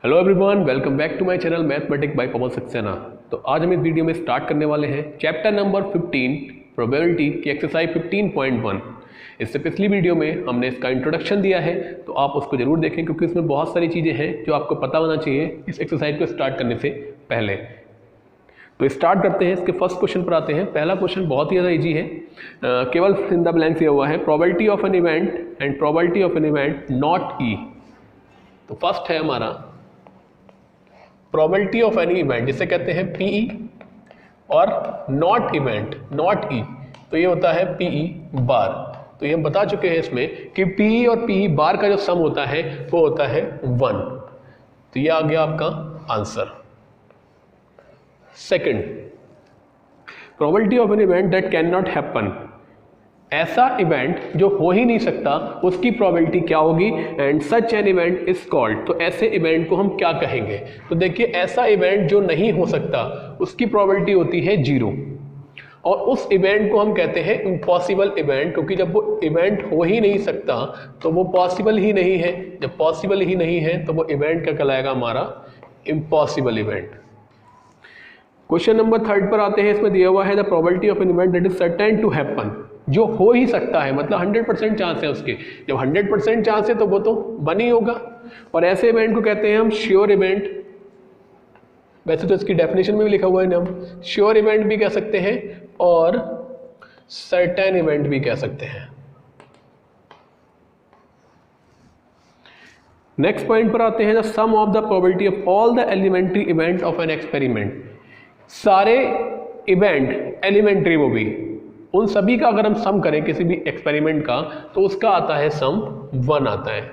Hello everyone, welcome back to my channel mathematics by Pawan Saxena. तो आज हम इस वीडियो में स्टार्ट करने वाले हैं चैप्टर नंबर 15 प्रोबेबिलिटी की एक्सरसाइज 15.1। इससे पिछली वीडियो में हमने इसका इंट्रोडक्शन दिया है, तो आप उसको जरूर देखें क्योंकि उसमें बहुत सारी चीज़ें हैं जो आपको पता होना चाहिए इस एक्सरसाइज को स्टार्ट करने से पहले। तो स्टार्ट करते हैं, इसके फर्स्ट क्वेश्चन पर आते हैं। पहला क्वेश्चन बहुत ही ज़्यादा ईजी है, केवल इन द ब्लैंक दिया हुआ है probability of an event and probability of an event not E. तो फर्स्ट है हमारा प्रोबेबिलिटी ऑफ एनी इवेंट, जिसे कहते हैं पीई, और नॉट इवेंट नॉट ई, तो ये होता है पीई बार। तो ये हम बता चुके हैं इसमें कि पीई और पीई बार का जो सम होता है वो होता है 1। तो ये आ गया आपका answer. Second, probability of an event that can not happen, ऐसा इवेंट जो हो ही नहीं सकता उसकी प्रोबेबिलिटी क्या होगी, and such an event is called, तो ऐसे इवेंट को हम क्या कहेंगे। तो देखिए, ऐसा इवेंट जो नहीं हो सकता उसकी प्रोबेबिलिटी होती है 0, और उस इवेंट को हम कहते हैं इम्पॉसिबल इवेंट, क्योंकि जब वो इवेंट हो ही नहीं सकता तो वो पॉसिबल ही नहीं है। जब पॉसिबल ही नहीं है तो वो इवेंट क्या कहलाएगा, हमारा इम्पॉसिबल इवेंट। क्वेश्चन नंबर 3 पर आते हैं। इसमें दिया हुआ है the probability of an event that is certain to happen, जो हो ही सकता है, मतलब 100% चांस है उसके। जब 100% चांस है तो वो तो बन ही होगा, और ऐसे इवेंट को कहते हैं हम श्योर इवेंट। वैसे तो इसकी डेफिनेशन में भी लिखा हुआ है ना, हम श्योर इवेंट भी कह सकते हैं और सर्टेन इवेंट भी कह सकते हैं। नेक्स्ट पॉइंट पर आते हैं, the sum of the probability of all the elementary event of an experiment. सारे इवेंट एलिमेंट्री, वो भी उन सभी का अगर हम सम करें किसी भी एक्सपेरिमेंट का, तो उसका आता है सम 1 आता है।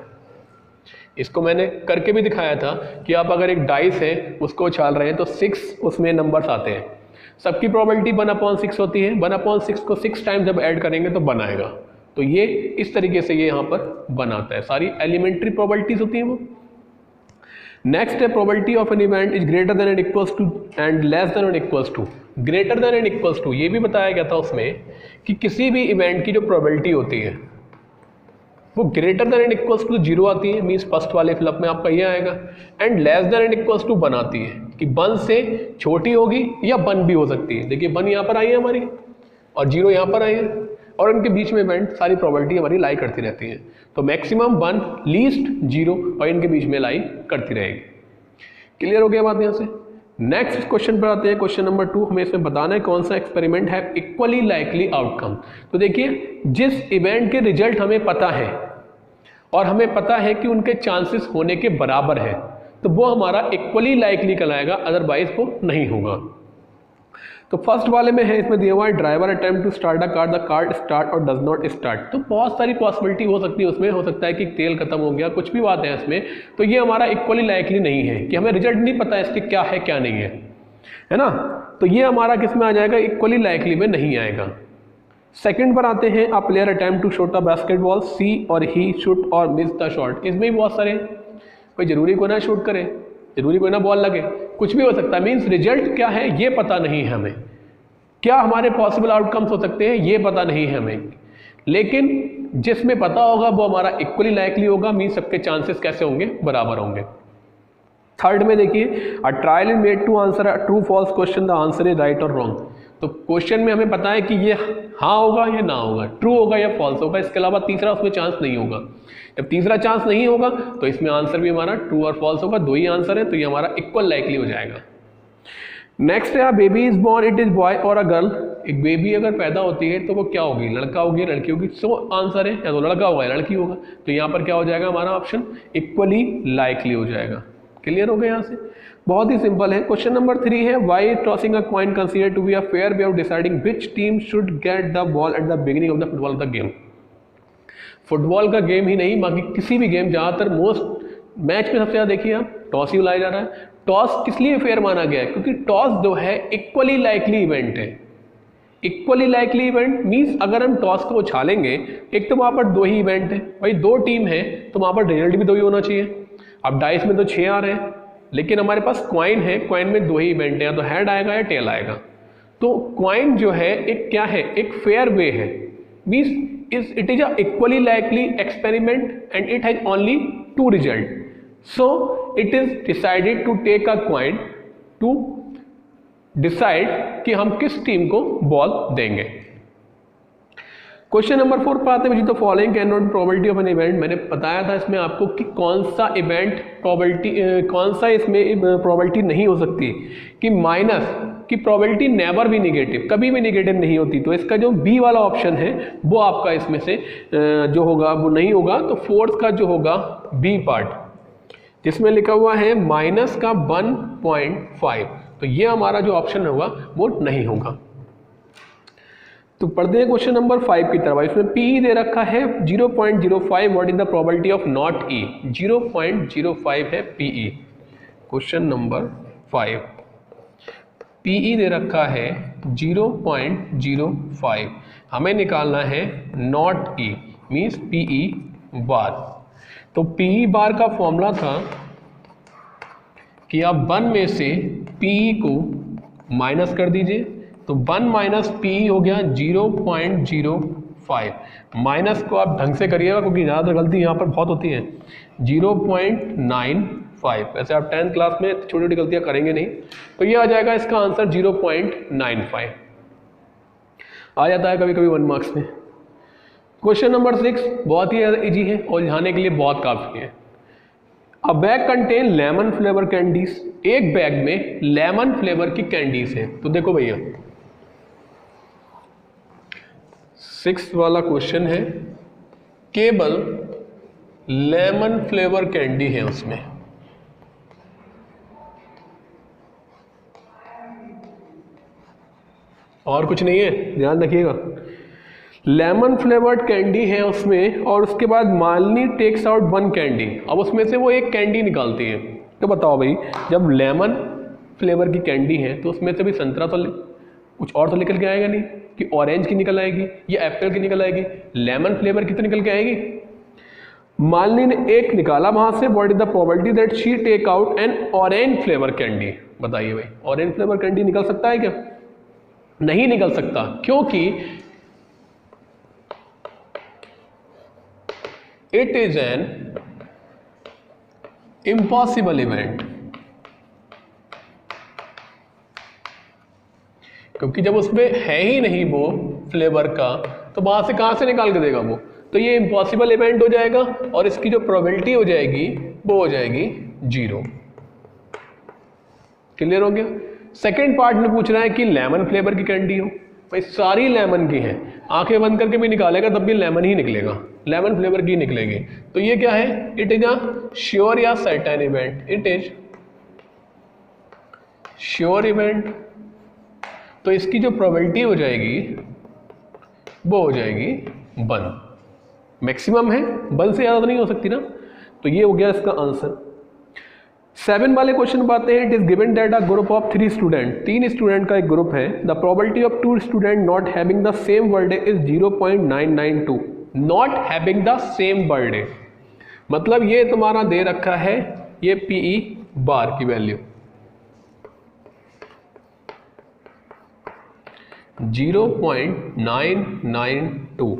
इसको मैंने करके भी दिखाया था कि आप अगर एक डाइस है उसको उछाल रहे हैं तो 6 उसमें नंबर्स आते हैं, सबकी प्रोबेबिलिटी 1/6 होती है। 1/6 को 6 टाइम्स जब ऐड करेंगे तो बनाएगा। तो ये इस तरीके से ये यहाँ पर बनाता है, सारी एलिमेंट्री प्रोबेबिलिटीज होती हैं वो। नेक्स्ट है probability of an event is greater than and equals to and less than and equals to. Greater than and equals to, ये भी बताया गया था उसमें कि किसी भी इवेंट की जो प्रोबेबिलिटी होती है वो greater than and equals to 0 आती है, मीन्स फर्स्ट वाले फिलअप में आपका ये आएगा, and less than and equals to 1 आती है, कि 1 से छोटी होगी या 1 भी हो सकती है। देखिए 1 यहाँ पर आई है हमारी और 0 यहाँ पर आई है, और इनके बीच में इवेंट सारी प्रोबेबिलिटी हमारी लाई करती रहती है। तो मैक्सिमम 1, लीस्ट 0, और इनके बीच में लाई करती रहेगी। क्लियर हो गया बात यहाँ से। नेक्स्ट क्वेश्चन पर आते हैं। क्वेश्चन नंबर 2, हमें इसमें बताना है कौन सा एक्सपेरिमेंट है इक्वली लाइकली आउटकम। तो देखिए, जिस इवेंट के रिजल्ट हमें पता है और हमें पता है कि उनके चांसेस होने के बराबर है, तो वो हमारा इक्वली लाइकली कहलाएगा, अदरवाइज वो नहीं होगा। तो फर्स्ट वाले में है, इसमें दिया हुआ है driver attempt to start the car start और डज नॉट स्टार्ट। तो बहुत सारी पॉसिबिलिटी हो सकती है उसमें, हो सकता है कि तेल खत्म हो गया, कुछ भी बात है इसमें। तो ये हमारा इक्वली लाइकली नहीं है, कि हमें रिजल्ट नहीं पता इसके क्या है क्या नहीं है ना। तो ये हमारा किस में आ जाएगा, इक्वली लाइकली में नहीं आएगा। सेकंड पर आते हैं, a player attempt to shot the basketball, see और ही शूट और मिस द शॉट। इसमें भी बहुत सारे, कोई जरूरी को ना शूट करे, जरूरी कोई ना बॉल लगे, कुछ भी हो सकता है। मीन्स रिजल्ट क्या है ये पता नहीं है हमें, क्या हमारे पॉसिबल आउटकम्स हो सकते हैं ये पता नहीं है हमें, लेकिन जिसमें पता होगा वो हमारा इक्वली लाइकली होगा। मीन्स सबके चांसेस कैसे होंगे, बराबर होंगे। थर्ड में देखिए, a trial is made to answer a true false question, the answer is right और रॉन्ग। तो क्वेश्चन में हमें पता है कि ये हाँ होगा या ना होगा, ट्रू होगा या फॉल्स होगा, इसके अलावा तीसरा उसमें चांस नहीं होगा। जब तीसरा चांस नहीं होगा तो इसमें आंसर भी हमारा ट्रू और फॉल्स होगा, 2 ही आंसर है, तो ये हमारा इक्वल लाइकली हो जाएगा। नेक्स्ट है, baby is born it is boy और अ गर्ल। एक बेबी अगर पैदा होती है तो वो क्या होगी, लड़का होगी लड़की होगी। सो आंसर है या तो लड़का होगा या लड़की होगा, तो यहाँ पर क्या हो जाएगा हमारा ऑप्शन इक्वली लाइकली हो जाएगा। क्लियर हो गया यहाँ से, बहुत ही सिंपल है। क्वेश्चन नंबर 3 है, why tossing a coin considered to be a fair way of deciding which team should get the ball at the beginning of the football of the game. Football का game ही नहीं, बाकी किसी भी game, ज़्यादातर most match में सबसे ज़्यादा देखिए आप टॉस ही लाया जा रहा है। टॉस किस लिए फेयर माना गया है, क्योंकि टॉस जो है इक्वली लाइकली इवेंट है। इक्वली लाइकली इवेंट मीन्स अगर हम टॉस को उछालेंगे, एक तो वहाँ पर 2 ही इवेंट है, भाई 2 टीम है तो वहाँ पर रिजल्ट भी 2 ही होना चाहिए। अब डाइस में तो 6 आ रहे हैं, लेकिन हमारे पास क्वाइन है, क्वाइन में 2 ही इवेंट है, या तो हेड आएगा या टेल आएगा। तो क्वाइन जो है एक क्या है, एक फेयर वे है, means it is a equally likely experiment and it has only 2 result. So it is decided to take a coin to decide कि हम किस टीम को बॉल देंगे। क्वेश्चन नंबर 4 पर आते हैं, the following can not probability of an event. मैंने बताया था इसमें आपको कि कौन सा इवेंट प्रोबेबिलिटी, कौन सा इसमें प्रोबेबिलिटी नहीं हो सकती, कि माइनस की प्रोबेबिलिटी नेवर भी निगेटिव, कभी भी निगेटिव नहीं होती। तो इसका जो बी वाला ऑप्शन है वो आपका इसमें से जो होगा वो नहीं होगा। तो फोर्थ का जो होगा बी पार्ट, जिसमें लिखा हुआ है माइनस का 1.5, तो ये हमारा जो ऑप्शन होगा वो नहीं होगा। तो पढ़ते हैं क्वेश्चन नंबर 5 की तरफ। इसमें पी दे रखा है 0.05, what is the probability of not E. 0.05 है पीई। क्वेश्चन नंबर 5, पीई दे रखा है 0.05, हमें निकालना है not E means P E bar. तो पीई बार का फॉर्मूला था कि आप 1 में से पीई को माइनस कर दीजिए, तो 1 माइनस पी हो गया 0.05। माइनस को आप ढंग से करिएगा क्योंकि ज़्यादातर गलती यहाँ पर बहुत होती है। 0.95, वैसे आप 10th क्लास में छोटी छोटी गलतियाँ करेंगे नहीं, तो ये आ जाएगा इसका आंसर 0.95 आ जाता है कभी कभी 1 मार्क्स में। क्वेश्चन नंबर 6 बहुत ही ईजी है और उलझाने के लिए बहुत काफ़ी है। अ bag contain lemon flavour candies, एक बैग में लेमन फ्लेवर की कैंडीज है। तो देखो भैया 6 वाला क्वेश्चन है, केवल लेमन फ्लेवर कैंडी है उसमें, और कुछ नहीं है, ध्यान रखिएगा। लेमन फ्लेवर्ड कैंडी है उसमें, और उसके बाद मालिनी टेक्स आउट 1 कैंडी, अब उसमें से वो एक कैंडी निकालती है। तो बताओ भाई, जब लेमन फ्लेवर की कैंडी है तो उसमें से भी संतरा तो कुछ और तो निकल के आएगा नहीं, कि ऑरेंज की निकल आएगी या एप्पल की निकल आएगी, लेमन फ्लेवर की तो निकल के आएगी। मालिनी ने एक निकाला वहां से, what is the probability that she take out an orange flavour candy. बताइए भाई, ऑरेंज फ्लेवर कैंडी निकल सकता है क्या? नहीं निकल सकता, क्योंकि it is an impossible event, क्योंकि जब उसमें है ही नहीं वो फ्लेवर का, तो वहां से कहां से निकाल के देगा वो। तो ये इम्पॉसिबल इवेंट हो जाएगा और इसकी जो प्रोबेबिलिटी हो जाएगी वो हो जाएगी 0। क्लियर हो गया। सेकेंड पार्ट में पूछ रहा है कि लेमन फ्लेवर की कैंडी हो, भाई सारी लेमन की है, आंखें बंद करके भी निकालेगा तब भी लेमन ही निकलेगा, लेमन फ्लेवर की निकलेगी। तो ये क्या है, इट इज अ श्योर या certain event, it is sure event. तो इसकी जो प्रोबेबिलिटी हो जाएगी वो हो जाएगी 1, मैक्सिमम है 1 से ज़्यादा तो नहीं हो सकती ना। तो ये हो गया इसका आंसर। 7 वाले क्वेश्चन बात हैं, it is given that a group of 3 student, 3 student का एक ग्रुप है, the probability of 2 student not having the same birthday is 0.992। Not having the same birthday मतलब ये तुम्हारा दे रखा है ये पीई बार की वैल्यू 0.992।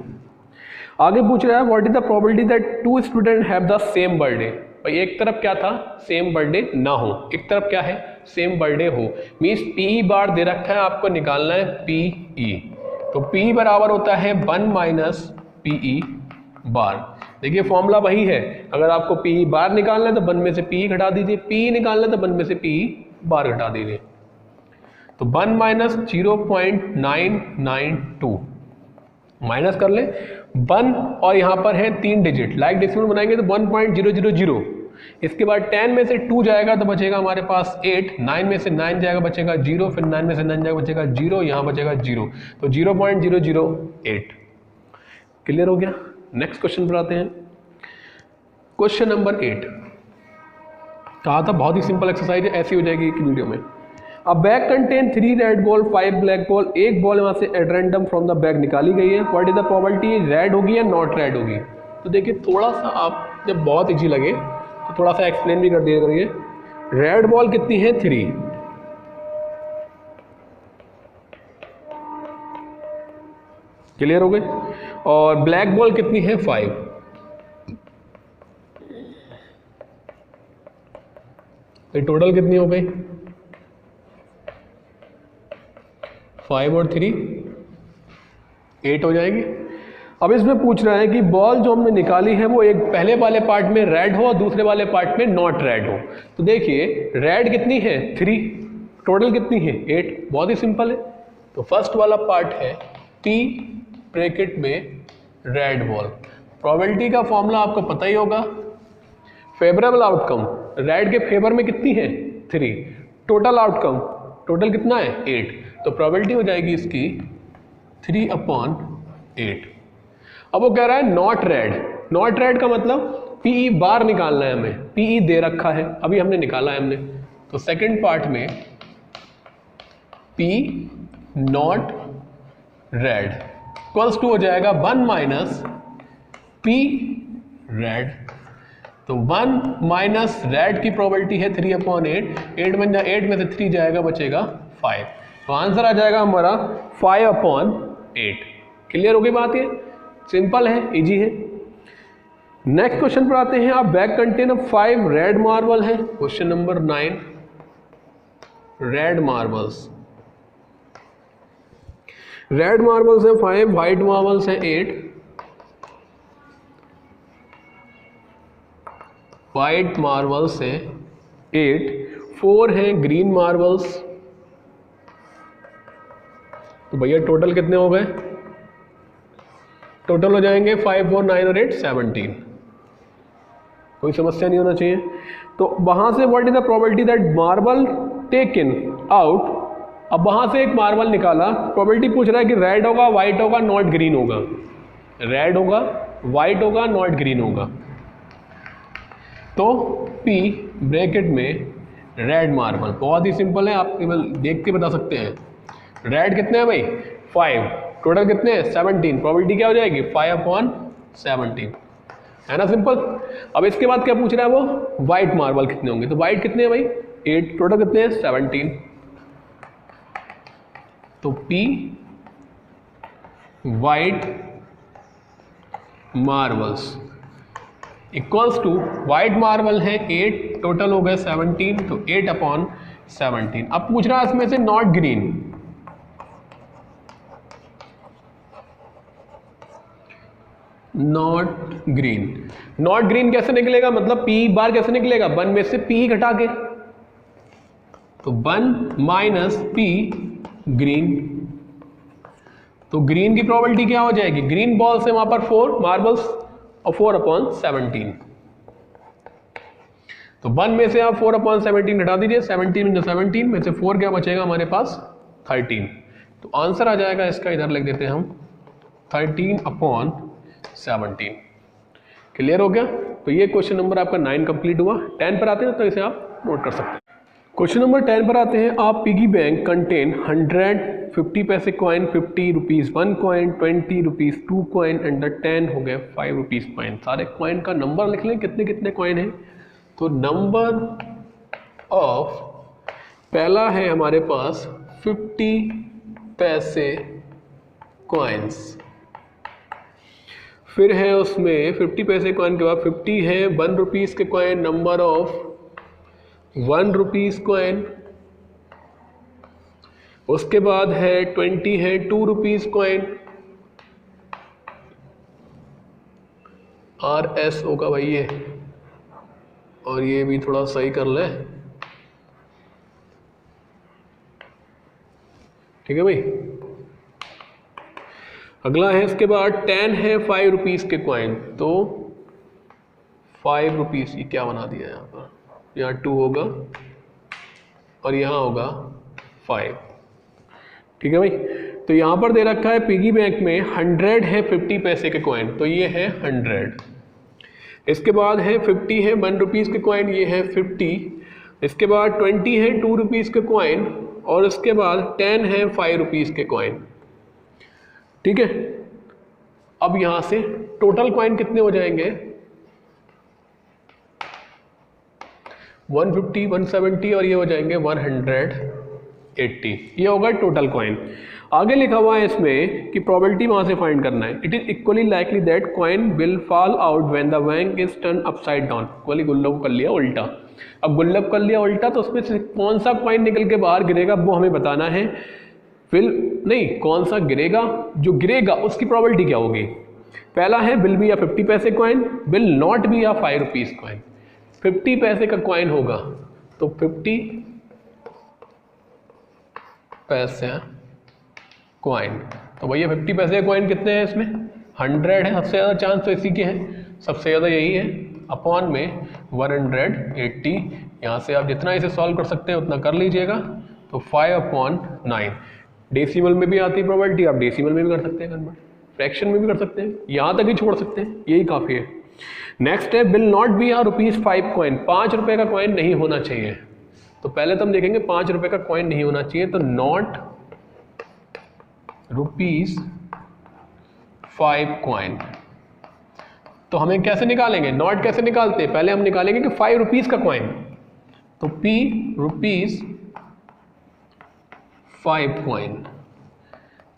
आगे पूछ रहा है what is the probability that 2 student have the same birthday. भाई एक तरफ क्या था, सेम बर्थडे ना हो, एक तरफ क्या है, सेम बर्थडे हो। मीन्स पीई बार दे रखा है, आपको निकालना है पीई। तो पी बराबर होता है 1 माइनस पीई बार। देखिए फॉर्मूला वही है, अगर आपको पीई बार निकालना है तो 1 में से पीई घटा दीजिए, पीई निकालना है तो 1 में से पीई बार घटा दीजिए। तो 1 माइनस 0.992 माइनस कर ले 1, और यहाँ पर है 3 डिजिट, लाइक डेसिमल बनाएंगे तो 1.000। इसके बाद 10 में से 2 जाएगा तो बचेगा हमारे पास 8, 9 में से 9 जाएगा बचेगा 0, फिर 9 में से 9 जाएगा बचेगा 0, यहाँ बचेगा 0, तो 0.008। क्लियर हो गया। नेक्स्ट क्वेश्चन पर आते हैं। क्वेश्चन नंबर 8, कहा था बहुत ही सिंपल एक्सरसाइज है, ऐसी हो जाएगी एक वीडियो में। अ bag contain 3 red ball 5 black ball, एक बॉल वहां से eight random from the bag निकाली गई है, what is the probability red होगी या नॉट रेड होगी। तो देखिए थोड़ा सा आप जब बहुत इजी लगे तो थोड़ा सा एक्सप्लेन भी कर दिया करिए। रेड बॉल कितनी है 3, क्लियर हो गए, और ब्लैक बॉल कितनी है 5। तो टोटल कितनी हो गई 5 और 3 8 हो जाएगी। अब इसमें पूछ रहा है कि बॉल जो हमने निकाली है वो एक पहले वाले पार्ट में रेड हो और दूसरे वाले पार्ट में नॉट रेड हो। तो देखिए रेड कितनी है 3, टोटल कितनी है 8, बहुत ही सिंपल है। तो फर्स्ट वाला पार्ट है P ब्रैकेट में रेड बॉल। प्रोबेबिलिटी का फॉर्मूला आपको पता ही होगा, फेवरेबल आउटकम रेड के फेवर में कितनी है 3, टोटल आउटकम टोटल कितना है 8, तो प्रोबेबिलिटी हो जाएगी इसकी 3/8। अब वो कह रहा है नॉट रेड, नॉट रेड का मतलब PE बार निकालना है हमें, PE दे रखा है अभी हमने निकाला है हमने। तो सेकंड पार्ट में P not red equals to हो जाएगा 1 माइनस P रेड। तो 1 माइनस रेड की प्रोबेबिलिटी है 3/8, 8 बन जाए 8 में से 3 जाएगा बचेगा 5, तो आंसर आ जाएगा हमारा 5/8। क्लियर हो गई बात, ये सिंपल है, इजी है। नेक्स्ट क्वेश्चन पर आते हैं। आप bag contain of 5 red marble है, question number 9। Red marbles, red marbles है 5, व्हाइट मार्बल्स है 8, व्हाइट मार्बल्स है 8, 4 है ग्रीन मार्बल्स। तो भैया टोटल कितने हो गए, टोटल हो जाएंगे 5, 4, 9 और 8 17, कोई समस्या नहीं होना चाहिए। तो वहां से what is the probability that marble taken out, अब वहां से एक मार्बल निकाला, प्रोबेबिलिटी पूछ रहा है कि रेड होगा व्हाइट होगा नॉट ग्रीन होगा, रेड होगा व्हाइट होगा नॉट ग्रीन होगा। तो P ब्रैकेट में रेड मार्बल, बहुत ही सिंपल है, आप केवल देख के बता सकते हैं। रेड कितने हैं भाई 5, टोटल कितने हैं 17, प्रोबेबिलिटी क्या हो जाएगी 5/17, है ना सिंपल। अब इसके बाद क्या पूछ रहा है वो, व्हाइट मार्बल कितने होंगे, तो व्हाइट कितने हैं भाई 8, टोटल कितने हैं 17। तो P white marbles equals to, white marble है 8, टोटल हो गए 17, तो 8/17। अब पूछ रहा है इसमें से not green, not green, not green कैसे निकलेगा, मतलब P बार कैसे निकलेगा, 1 में से P घटा के, तो 1 माइनस P ग्रीन। तो ग्रीन की प्रोबेबिलिटी क्या हो जाएगी, ग्रीन बॉल से वहां पर 4 मार्बल्स और 4/17, तो 1 में से आप 4/17 घटा दीजिए, 17 में से 4 क्या बचेगा हमारे पास 13, तो आंसर आ जाएगा इसका, इधर लिख देते हैं हम 13/17। क्लियर हो गया। तो ये क्वेश्चन नंबर आपका 9 कंप्लीट हुआ। 10 पर आते हैं तो इसे आप नोट कर सकते हैं। क्वेश्चन नंबर 10 पर आते हैं। आप पिगी बैंक कंटेन 100 50 पैसे coin, 50 rupees 1 coin, 20 rupees 2 coin and 10 हो गए 5 रुपीज़ कॉइन। सारे कॉइन का नंबर लिख लें, कितने कितने कॉइन हैं। तो नंबर ऑफ, पहला है हमारे पास 50 पैसे कॉइन्स, फिर है उसमें 50 पैसे कॉइन के बाद 50 है 1 रुपीज़ के coin, number of 1 rupees coin. उसके बाद है 20 है 2 रुपीज़ कॉइन, RS होगा भाई ये, और ये भी थोड़ा सही कर ले, ठीक है भाई। अगला है इसके बाद 10 है 5 रुपीज़ के कॉइन, तो 5 रुपीज़, ये क्या बना दिया यहाँ पर, यहाँ 2 होगा और यहाँ होगा 5, ठीक है भाई। तो यहाँ पर दे रखा है पिगी बैंक में 100 है 50 पैसे के कॉइन, तो ये है 100। इसके बाद है 50 है 1 रुपीज़ के कॉइन, ये है 50। इसके बाद 20 है 2 रुपीज़ के कॉइन, और इसके बाद 10 है 5 रुपीज़ के कॉइन, ठीक है। अब यहाँ से टोटल कॉइन कितने हो जाएंगे, 150 170 और ये हो जाएंगे 180, ये होगा टोटल कॉइन। आगे लिखा हुआ है इसमें कि प्रोबेबिलिटी वहां से फाइंड करना है। It is equally likely that coin will fall out when the bank is turn upside down, equally गुल्लो को कर लिया उल्टा। अब गुल्लक कर लिया उल्टा, तो उसमें से कौन सा कॉइन निकल के बाहर गिरेगा वो हमें बताना है। विल नहीं, कौन सा गिरेगा, जो गिरेगा उसकी प्रोबेबिलिटी क्या होगी। पहला है विल बी या 50 पैसे कॉइन, विल नॉट बी या 5 रुपीज़ कॉइन। 50 पैसे का कॉइन होगा तो 50 पैसे कॉइन, तो भैया 50 पैसे का कॉइन कितने हैं इसमें, 100 है। सबसे ज़्यादा चांस तो इसी के है, सबसे ज़्यादा यही है। अपॉन में 180, यहाँ से आप जितना इसे सॉल्व कर सकते हैं उतना कर लीजिएगा। तो 5/9 डेसिमल में भी आती है प्रोबेबिलिटी, आप डेसिमल में भी कर सकते हैं कन्वर्ट, फ्रैक्शन में भी कर सकते हैं, यहाँ तक ही छोड़ सकते हैं, यही काफ़ी है। नेक्स्ट है विल नॉट बी या ₹5 कॉइन, 5 रुपये का कॉइन नहीं होना चाहिए। तो पहले तो हम देखेंगे 5 रुपये का कॉइन नहीं होना चाहिए, तो नॉट ₹5 कॉइन। तो हमें कैसे निकालेंगे, नॉट कैसे निकालते हैं, पहले हम निकालेंगे कि 5 रुपीज़ का कॉइन, तो P ₹5 कॉइन,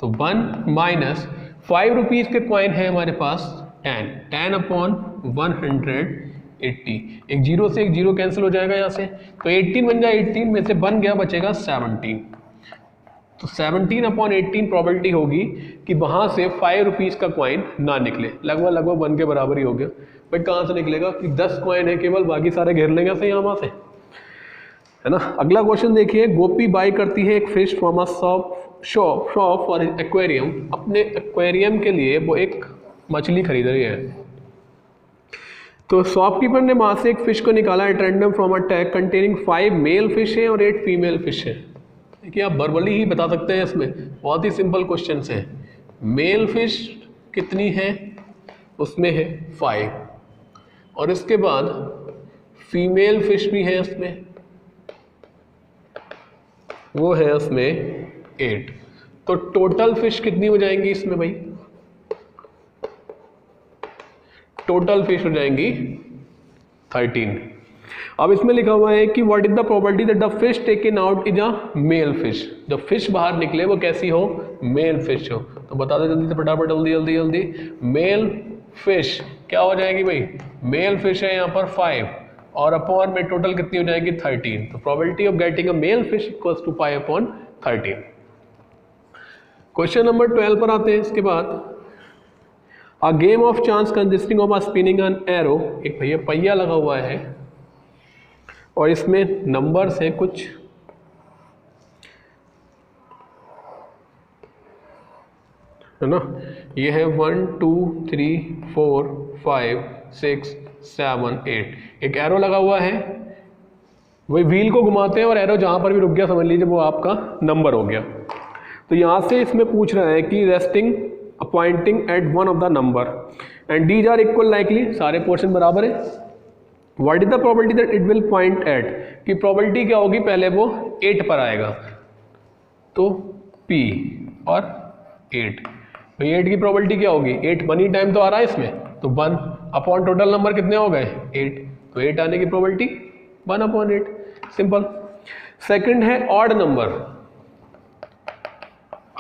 तो 1 माइनस 5 रुपीज़ के कॉइन है हमारे पास 10/180, एक जीरो से एक जीरो कैंसिल हो जाएगा यहाँ से, तो 18 बन जाए, 18 में से बन गया, बचेगा 17। तो 17/18 प्रोबेबिलिटी होगी कि वहाँ से 5 रुपीज़ का कॉइन ना निकले, लगभग 1 के बराबर ही हो गया। बट कहाँ से निकलेगा कि 10 कॉइन है केवल, बाकी सारे घेर लेंगे से यहाँ से, है ना। अगला क्वेश्चन देखिए, गोपी बाई करती है एक fish from a shop for aquarium, अपने एक्वेरियम के लिए वो एक मछली खरीद रही है। तो शॉपकीपर ने वहाँ से एक फिश को निकाला at random from a tag containing 5 male fish है और 8 फीमेल फिश है। देखिए आप वर्बली ही बता सकते हैं, इसमें बहुत ही सिंपल क्वेश्चन है। मेल फिश कितनी है, उसमें है 5, और इसके बाद फीमेल फिश भी है उसमें, वो है उसमें 8। तो टोटल फिश कितनी हो जाएंगी इसमें भाई, टोटल फिश हो जाएंगी 13। अब इसमें लिखा हुआ है कि what is the probability that the fish taken out is a male fish, जब फिश बाहर निकले वो कैसी हो, मेल फिश हो। तो बता दो जल्दी से फटाफट, जल्दी। मेल फिश क्या हो जाएगी भाई, मेल फिश है यहाँ पर 5 और अपॉन में टोटल कितनी हो जाएगी 13। तो probability of getting a male fish equals to 5/13। Question number 12 पर आते हैं। इसके बाद a game of chance consisting of a spinning an arrow, एक भैया पहिया लगा हुआ है और इसमें नंबर्स हैं कुछ, है ना। ये है 1 2 3 4 5 6 7 8, एक एरो लगा हुआ है, वही व्हील को घुमाते हैं और एरो जहाँ पर भी रुक गया समझ लीजिए वो आपका नंबर हो गया। तो यहाँ से इसमें पूछ रहा है कि resting a pointing at one of the number and these are equal likely, सारे पोर्शन बराबर है। What is the probability that it will point at, कि प्रोबेबिलिटी क्या होगी, पहले वो 8 पर आएगा, तो P और 8, भाई 8 की प्रोबेबिलिटी क्या होगी, 8 मनी टाइम तो आ रहा है इसमें, तो 1 अपॉन टोटल नंबर कितने हो गए 8, तो 8 आने की प्रोबेबिलिटी 1/8, सिंपल। सेकंड है ऑड नंबर।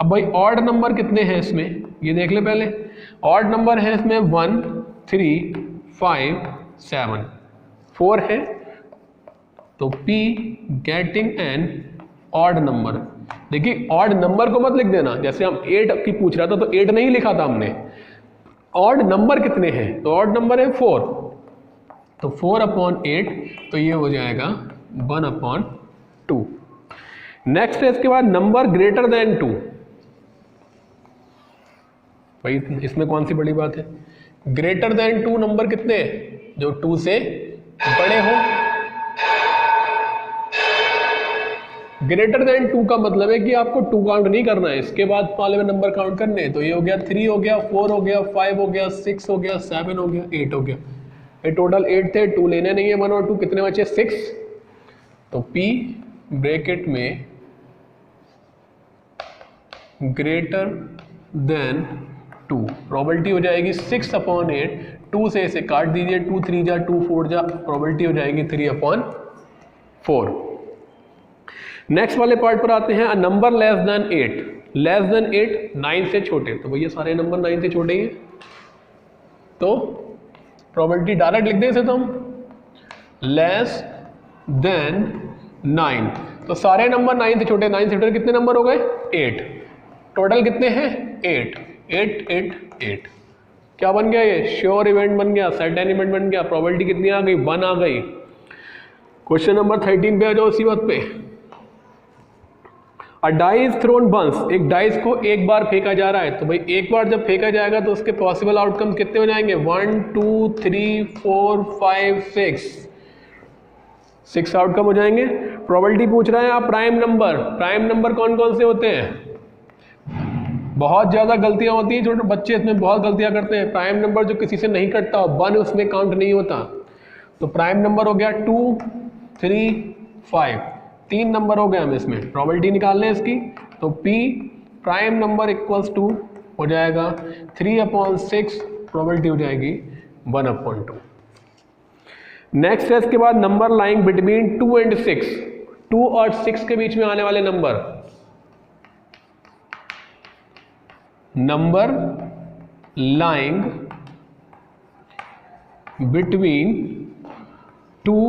अब भाई ऑड नंबर कितने हैं इसमें, ये देख ले पहले। ऑड नंबर है इसमें 1 3 5 7, 4 है, तो P getting an odd number. देखिए ऑड नंबर को मत लिख देना, जैसे हम 8 की पूछ रहा था तो 8 नहीं लिखा था हमने, ऑड नंबर कितने हैं, तो ऑड नंबर है 4, तो 4/8, तो ये हो जाएगा 1/2। नेक्स्ट है इसके बाद नंबर ग्रेटर देन 2, भाई इसमें कौन सी बड़ी बात है, ग्रेटर देन 2 नंबर कितने हैं, जो 2 से बड़े हो। ग्रेटर देन 2 का मतलब है कि आपको 2 काउंट नहीं करना है, इसके बाद वाले में नंबर काउंट करने हैं। तो ये हो गया 3 हो गया, 4 हो गया, 5 हो गया, 6 हो गया, 7 हो गया, 8 हो गया। ये टोटल 8 थे, 2 लेने नहीं है, 1 और 2 कितने बचे 6, तो P ब्रैकेट में ग्रेटर देन 2, प्रोबेबिलिटी हो जाएगी 6/8, 2 से इसे काट दीजिए, 2 3 जा 2 4 जा, प्रोबेबिलिटी हो जाएगी 3/4। नेक्स्ट वाले पार्ट पर आते हैं, a number less than 8, less than 8 9 से छोटे, तो भैया सारे नंबर 9 से छोटे ही हैं, तो प्रोबेबिलिटी डायरेक्ट लिख दें इसे, तो हम लेस देन 9। तो सारे नंबर 9 से छोटे, 9 से छोटे कितने नंबर हो गए? 8। टोटल कितने हैं? 8 8 8 8। क्या बन गया ये? श्योर इवेंट बन गया, सर्टेन इवेंट बन गया। प्रोबेबिलिटी कितनी आ गई? 1 आ गई। क्वेश्चन नंबर 13 पे आ जाओ उसी बात पे। अ डाइस थ्रोन वंस, एक डाइस को एक बार फेंका जा रहा है, तो भाई एक बार जब फेंका जाएगा तो उसके पॉसिबल आउटकम कितने हो जाएंगे? 1 2 3 4 5 6 आउटकम हो जाएंगे। प्रोबेबिलिटी पूछ रहा है आप प्राइम नंबर। प्राइम नंबर कौन कौन से होते हैं? बहुत ज़्यादा गलतियां होती हैं, छोटे बच्चे इसमें बहुत गलतियां करते हैं। प्राइम नंबर जो किसी से नहीं कटता, 1 उसमें काउंट नहीं होता। तो प्राइम नंबर हो गया 2 3 5, 3 नंबर हो गए हम इसमें। प्रोबेबिलिटी निकालने हैं इसकी, तो P prime number equals to हो जाएगा 3/6, प्रोबेबिलिटी हो जाएगी 1/2। नेक्स्ट है इसके बाद नंबर लाइंग बिटवीन 2 and 6, 2 और 6 के बीच में आने वाले number. Number lying between 2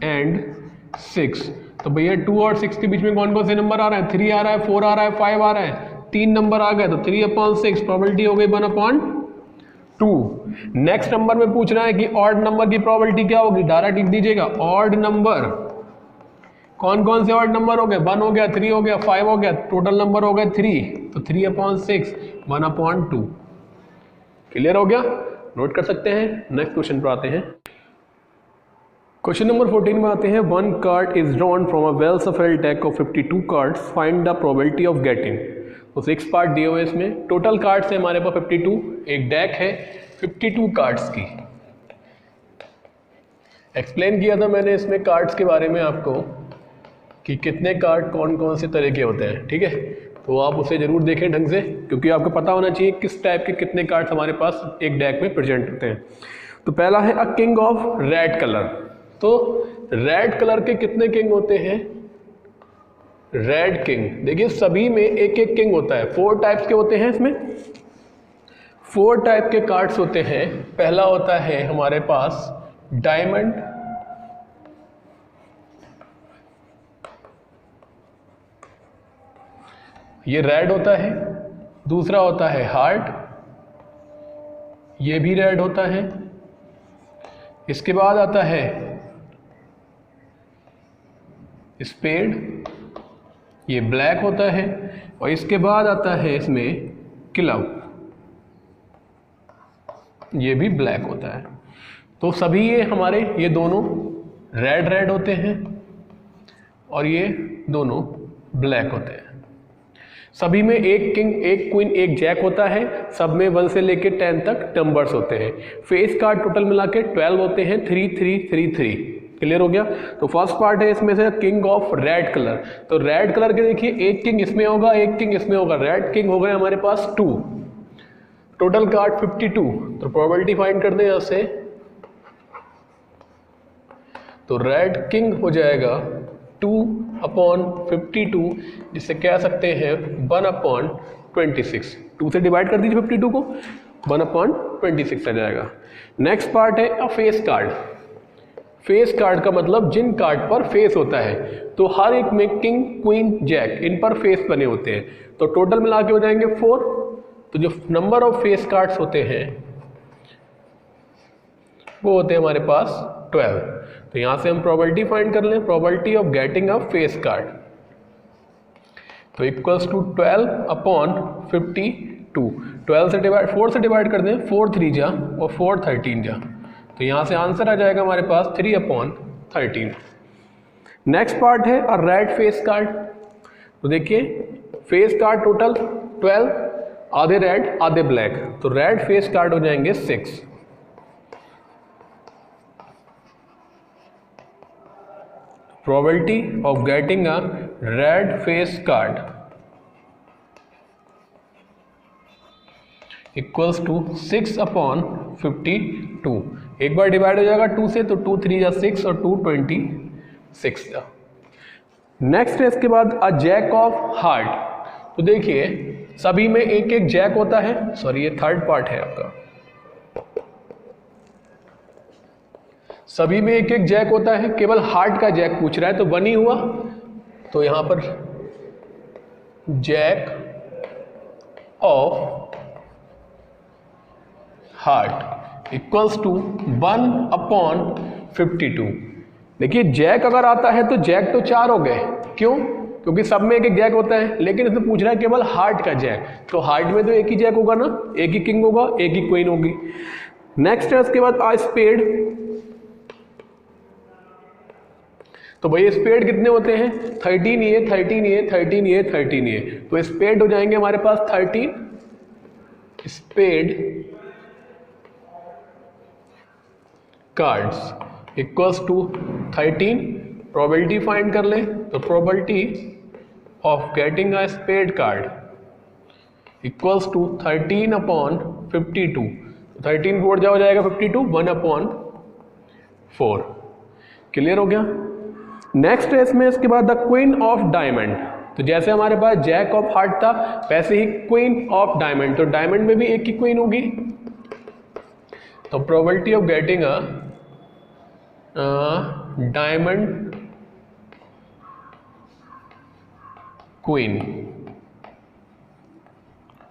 and 6, तो भैया 2 और 6 के बीच में कौन कौन से नंबर आ रहे हैं? 3 आ रहा है, 4 आ रहा है, 5 आ रहा है, 3 नंबर आ गए, तो 3/6, प्रोबेबिलिटी हो गई 1/2। नेक्स्ट नंबर में पूछ रहा है कि ऑड नंबर की प्रोबेबिलिटी क्या होगी? डायरेक्ट लिख दीजिएगा। ऑड नंबर कौन कौन से ऑड नंबर हो गए? 1 हो गया, 3 हो गया, 5 हो गया, टोटल नंबर हो गए 3, तो 3/6 1/2। क्लियर हो गया? नोट कर सकते हैं। नेक्स्ट क्वेश्चन पर आते हैं। क्वेश्चन नंबर 14 में आते हैं। 1 card is drawn from a well shuffled deck of 52 cards, find the probability of getting. तो 6 पार्ट दिए हुए इसमें, टोटल कार्ड्स है हमारे पास 52, एक डेक है 52 कार्ड्स की। एक्सप्लेन किया था मैंने इसमें कार्ड्स के बारे में आपको कि कितने कार्ड कौन कौन से तरह के होते हैं, ठीक है? तो आप उसे जरूर देखें ढंग से, क्योंकि आपको पता होना चाहिए किस टाइप के कितने कार्ड्स हमारे पास एक डेक में प्रेजेंट होते हैं। तो पहला है a king of red colour. तो रेड कलर के कितने किंग होते हैं? रेड किंग, देखिए सभी में एक एक किंग होता है। 4 टाइप्स के होते हैं इसमें, 4 टाइप के कार्ड्स होते हैं। पहला होता है हमारे पास डायमंड, ये रेड होता है। दूसरा होता है हार्ट, ये भी रेड होता है। इसके बाद आता है स्पेड, ये ब्लैक होता है। और इसके बाद आता है इसमें क्लब, ये भी ब्लैक होता है। तो सभी ये हमारे ये दोनों रेड रेड होते हैं और ये दोनों ब्लैक होते हैं। सभी में एक किंग, एक क्वीन, एक जैक होता है। सब में 1 से लेके 10 तक नंबर्स होते हैं। फेस कार्ड टोटल मिला के 12 होते हैं, 3 3 3 3। क्लियर हो गया? तो फर्स्ट पार्ट है इसमें से किंग ऑफ रेड कलर। तो रेड कलर के देखिए एक किंग इसमें होगा, एक किंग इसमें होगा। रेड किंग हो गए हमारे पास 2, टोटल कार्ड 52। तो प्रोबेबिलिटी फाइंड कर दें यहां से, तो रेड किंग हो जाएगा 2/52, जिसे कह सकते हैं 1/26। 2 से डिवाइड कर दीजिए 52 को, 1/26 आ जाएगा। नेक्स्ट पार्ट है अ फेस कार्ड। फेस कार्ड का मतलब जिन कार्ड पर फेस होता है, तो हर एक में किंग क्वीन जैक इन पर फेस बने होते हैं। तो टोटल मिला के हो जाएंगे 4। तो जो नंबर ऑफ फेस कार्ड्स होते हैं वो होते हैं हमारे पास 12। तो यहां से हम प्रोबेबिलिटी फाइंड कर लें, probability of getting a face card, तो इक्वल्स टू 12/52। 12 से डिवाइड 4 से डिवाइड कर दें, 4 3 जा और 4 13 जा। तो यहां से आंसर आ जाएगा हमारे पास 3/13। नेक्स्ट पार्ट है अ रेड फेस कार्ड। तो देखिए फेस कार्ड टोटल 12, आधे रेड आधे ब्लैक, तो रेड फेस कार्ड हो जाएंगे 6। Probability of getting a red face card equals to 6/52। एक बार डिवाइड हो जाएगा 2 से, तो 2 3 जा 6 और 2 26 जा। नेक्स्ट है इसके बाद अ जैक ऑफ हार्ट। तो देखिए सभी में एक एक जैक होता है। सॉरी, ये थर्ड पार्ट है आपका। सभी में एक एक जैक होता है, केवल हार्ट का जैक पूछ रहा है तो 1 ही हुआ, तो यहां पर jack of heart equals to 1/52। देखिए जैक अगर आता है तो जैक तो 4 हो गए, क्यों? क्योंकि सब में एक एक जैक होता है, लेकिन इसमें पूछ रहा है केवल हार्ट का जैक, तो हार्ट में तो एक ही जैक होगा ना, एक ही किंग होगा, एक ही क्वीन होगी। नेक्स्ट है उसके बाद स्पेड। तो भाई स्पेड कितने होते हैं? 13 ये 13 ये 13 ये 13 ये, तो स्पेड हो जाएंगे हमारे पास 13 spade cards equals to 13। Probability find कर लें, तो probability of getting a spade card equals to 13/52। 13 बोर्ड जा हो जाएगा 52, 1/4। क्लियर हो गया? नेक्स्ट है इसमें इसके बाद द क्वीन ऑफ डायमंड। तो जैसे हमारे पास जैक ऑफ हार्ट था, वैसे ही क्वीन ऑफ डायमंड, तो डायमंड में भी एक ही क्वीन होगी, तो probability of getting a diamond queen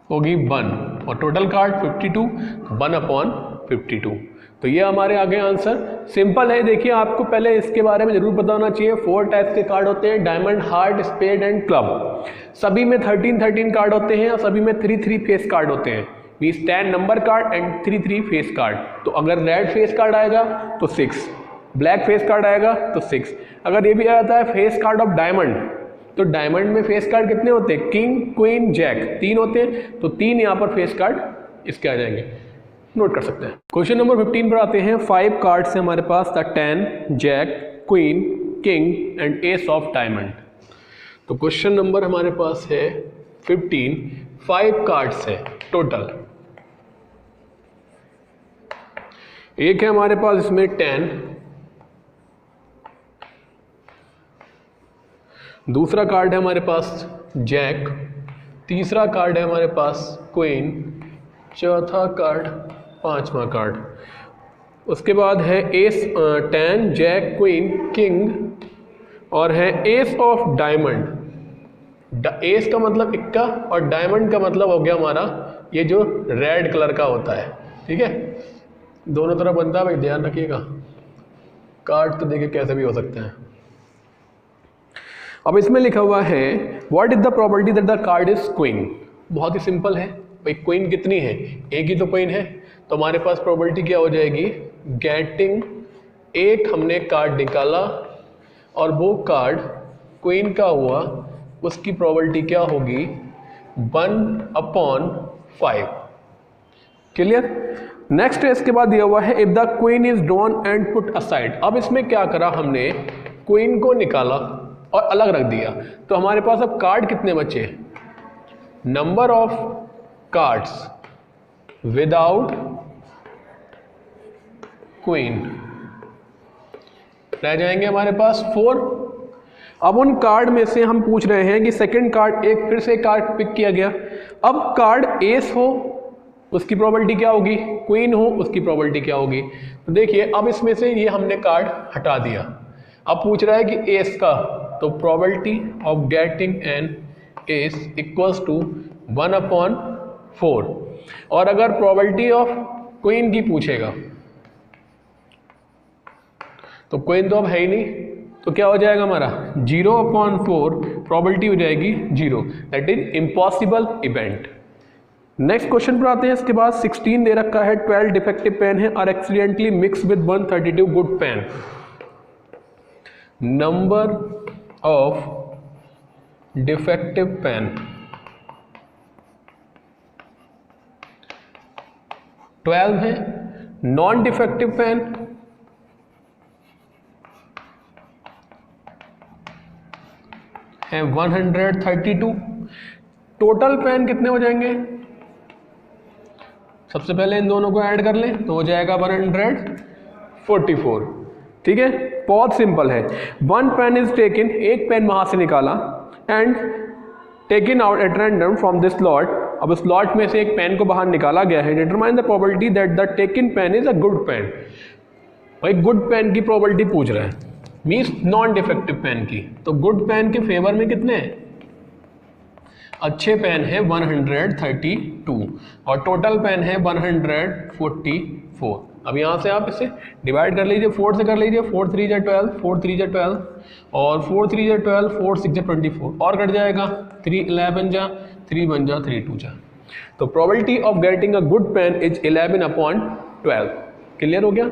होगी 1, और टोटल कार्ड 52, 1/52। तो ये हमारे आगे आंसर सिंपल है। देखिए आपको पहले इसके बारे में जरूर पता होना चाहिए। 4 टाइप्स के कार्ड होते हैं, diamond, heart, spade and club. सभी में 13 कार्ड होते हैं और सभी में 3 फेस कार्ड होते हैं। We stand number card and 3 face card. तो अगर रेड फेस कार्ड आएगा तो 6, ब्लैक फेस कार्ड आएगा तो 6। अगर ये भी आता है फेस कार्ड ऑफ डायमंड, तो डायमंड में फेस कार्ड कितने होते हैं? किंग, क्वीन, जैक, 3 होते हैं, तो 3 यहाँ पर फेस कार्ड इसके आ जाएंगे, नोट कर सकते हैं। क्वेश्चन नंबर 15 पर आते हैं। 5 कार्ड्स है हमारे पास, the 10, jack, queen, king and ace of diamond. तो क्वेश्चन नंबर हमारे पास है 15, 5 कार्ड्स है टोटल। एक है हमारे पास इसमें 10, दूसरा कार्ड है हमारे पास जैक, तीसरा कार्ड है हमारे पास क्वीन, चौथा कार्ड, 5वां कार्ड। उसके बाद है एस, 10, जैक, क्वीन, किंग, और है एस ऑफ डायमंड। एस का मतलब इक्का और डायमंड का मतलब हो गया हमारा ये जो रेड कलर का होता है, ठीक है? दोनों तरफ बनता है भाई, ध्यान रखिएगा। कार्ड तो देखिए कैसे भी हो सकते हैं। अब इसमें लिखा हुआ है what is the probability that the card is queen. बहुत ही सिंपल है भाई, क्वीन कितनी है? एक ही तो क्वीन है, तो हमारे पास प्रोबेबिलिटी क्या हो जाएगी? गेटिंग, एक हमने कार्ड निकाला और वो कार्ड क्वीन का हुआ, उसकी प्रोबेबिलिटी क्या होगी? 1/5। क्लियर? नेक्स्ट है इसके बाद दिया हुआ है if the queen is drawn and put aside. अब इसमें क्या करा हमने? क्वीन को निकाला और अलग रख दिया, तो हमारे पास अब कार्ड कितने बचे? Number of cards without queen रह जाएंगे हमारे पास 4। अब उन कार्ड में से हम पूछ रहे हैं कि सेकंड कार्ड, एक फिर से कार्ड पिक किया गया। अब कार्ड एस हो उसकी प्रोबेबिलिटी क्या होगी? क्वीन हो उसकी प्रोबेबिलिटी क्या होगी? तो देखिए अब इसमें से ये हमने कार्ड हटा दिया, अब पूछ रहा है कि एस का, तो probability of getting an ace equals to 1/4। और अगर प्रोबेबिलिटी ऑफ क्वीन की पूछेगा तो क्वीन तो अब है ही नहीं, तो क्या हो जाएगा हमारा? 0/4 प्रोबेबिलिटी हो जाएगी 0, that is impossible event. Next question पर आते हैं। इसके बाद 16 दे रखा है, 12 डिफेक्टिव पेन है और accidentally mix with 132 good pen. Number of defective pen 12 है, नॉन डिफेक्टिव पेन है 132। टोटल पेन कितने हो जाएंगे? सबसे पहले इन दोनों को ऐड कर लें तो हो जाएगा 144। ठीक है, बहुत सिंपल है। 1 पेन इज टेकन, एक पेन वहां से निकाला, and taken out at random from this slot. अब स्लॉट में से एक पेन को बाहर निकाला गया है। Determine the probability that the taken pen is a good pen. भाई गुड पेन की प्रोबेबिलिटी पूछ रहा है, मीन्स नॉन डिफेक्टिव पेन की, तो गुड पेन के फेवर में कितने हैं, अच्छे पेन है 132 और टोटल पेन है 144। अब यहाँ से आप इसे डिवाइड कर लीजिए, 4 से कर लीजिए, 4 3 जा 12, 4 3 जा 12 और 4 3 जा 12, 4 6 जा 24 और कट जाएगा, 3 11 जा, 3 1 जा, 3 2 जा। तो probability of getting a good pen is 11/12। Clear हो गया।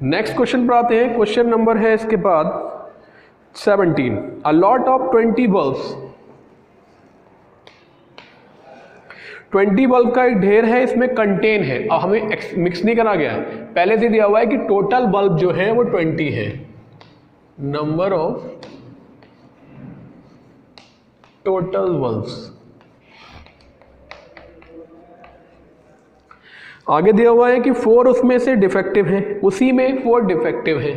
नेक्स्ट क्वेश्चन पर आते हैं। क्वेश्चन नंबर है इसके बाद 17। A lot of 20 bulbs, 20 bulb का एक ढेर है, इसमें कंटेन है, अब हमें मिक्स नहीं करा गया है, पहले से दिया हुआ है कि टोटल बल्ब जो है वो 20 है। नंबर ऑफ टोटल बल्ब्स, आगे दिया हुआ है कि 4 उसमें से डिफेक्टिव है, उसी में 4 डिफेक्टिव है।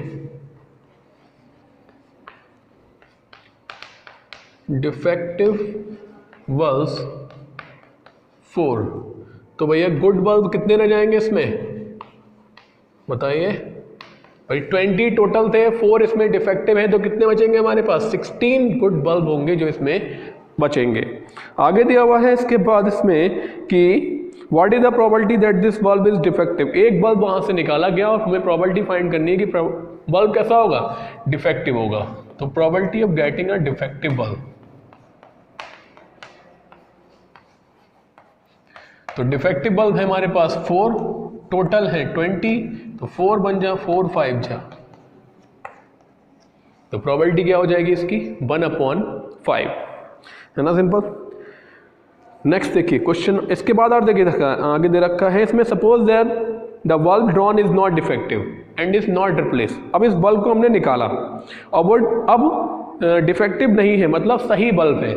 डिफेक्टिव बल्ब्स 4, तो भैया गुड बल्ब कितने रह जाएंगे इसमें बताइए भाई। 20 टोटल थे, 4 इसमें डिफेक्टिव है, तो कितने बचेंगे हमारे पास, 16 गुड बल्ब होंगे जो इसमें बचेंगे। आगे दिया हुआ है इसके बाद इसमें कि what is the probability that this bulb is defective. एक बल्ब वहां से निकाला गया और हमें प्रोबेबिलिटी फाइंड करनी है कि बल्ब कैसा होगा, डिफेक्टिव होगा। तो probability of getting a defective bulb, तो डिफेक्टिव बल्ब है हमारे पास 4, टोटल है 20, तो 4 बन जा 4 5 जा, तो प्रोबेबिलिटी क्या हो जाएगी इसकी 1/5, है ना, सिंपल। नेक्स्ट देखिए क्वेश्चन इसके बाद और देखिए आगे दे रखा है इसमें, suppose that the bulb drawn is not defective and is not replace. अब इस बल्ब को हमने निकाला और वो अब डिफेक्टिव नहीं है, मतलब सही बल्ब है।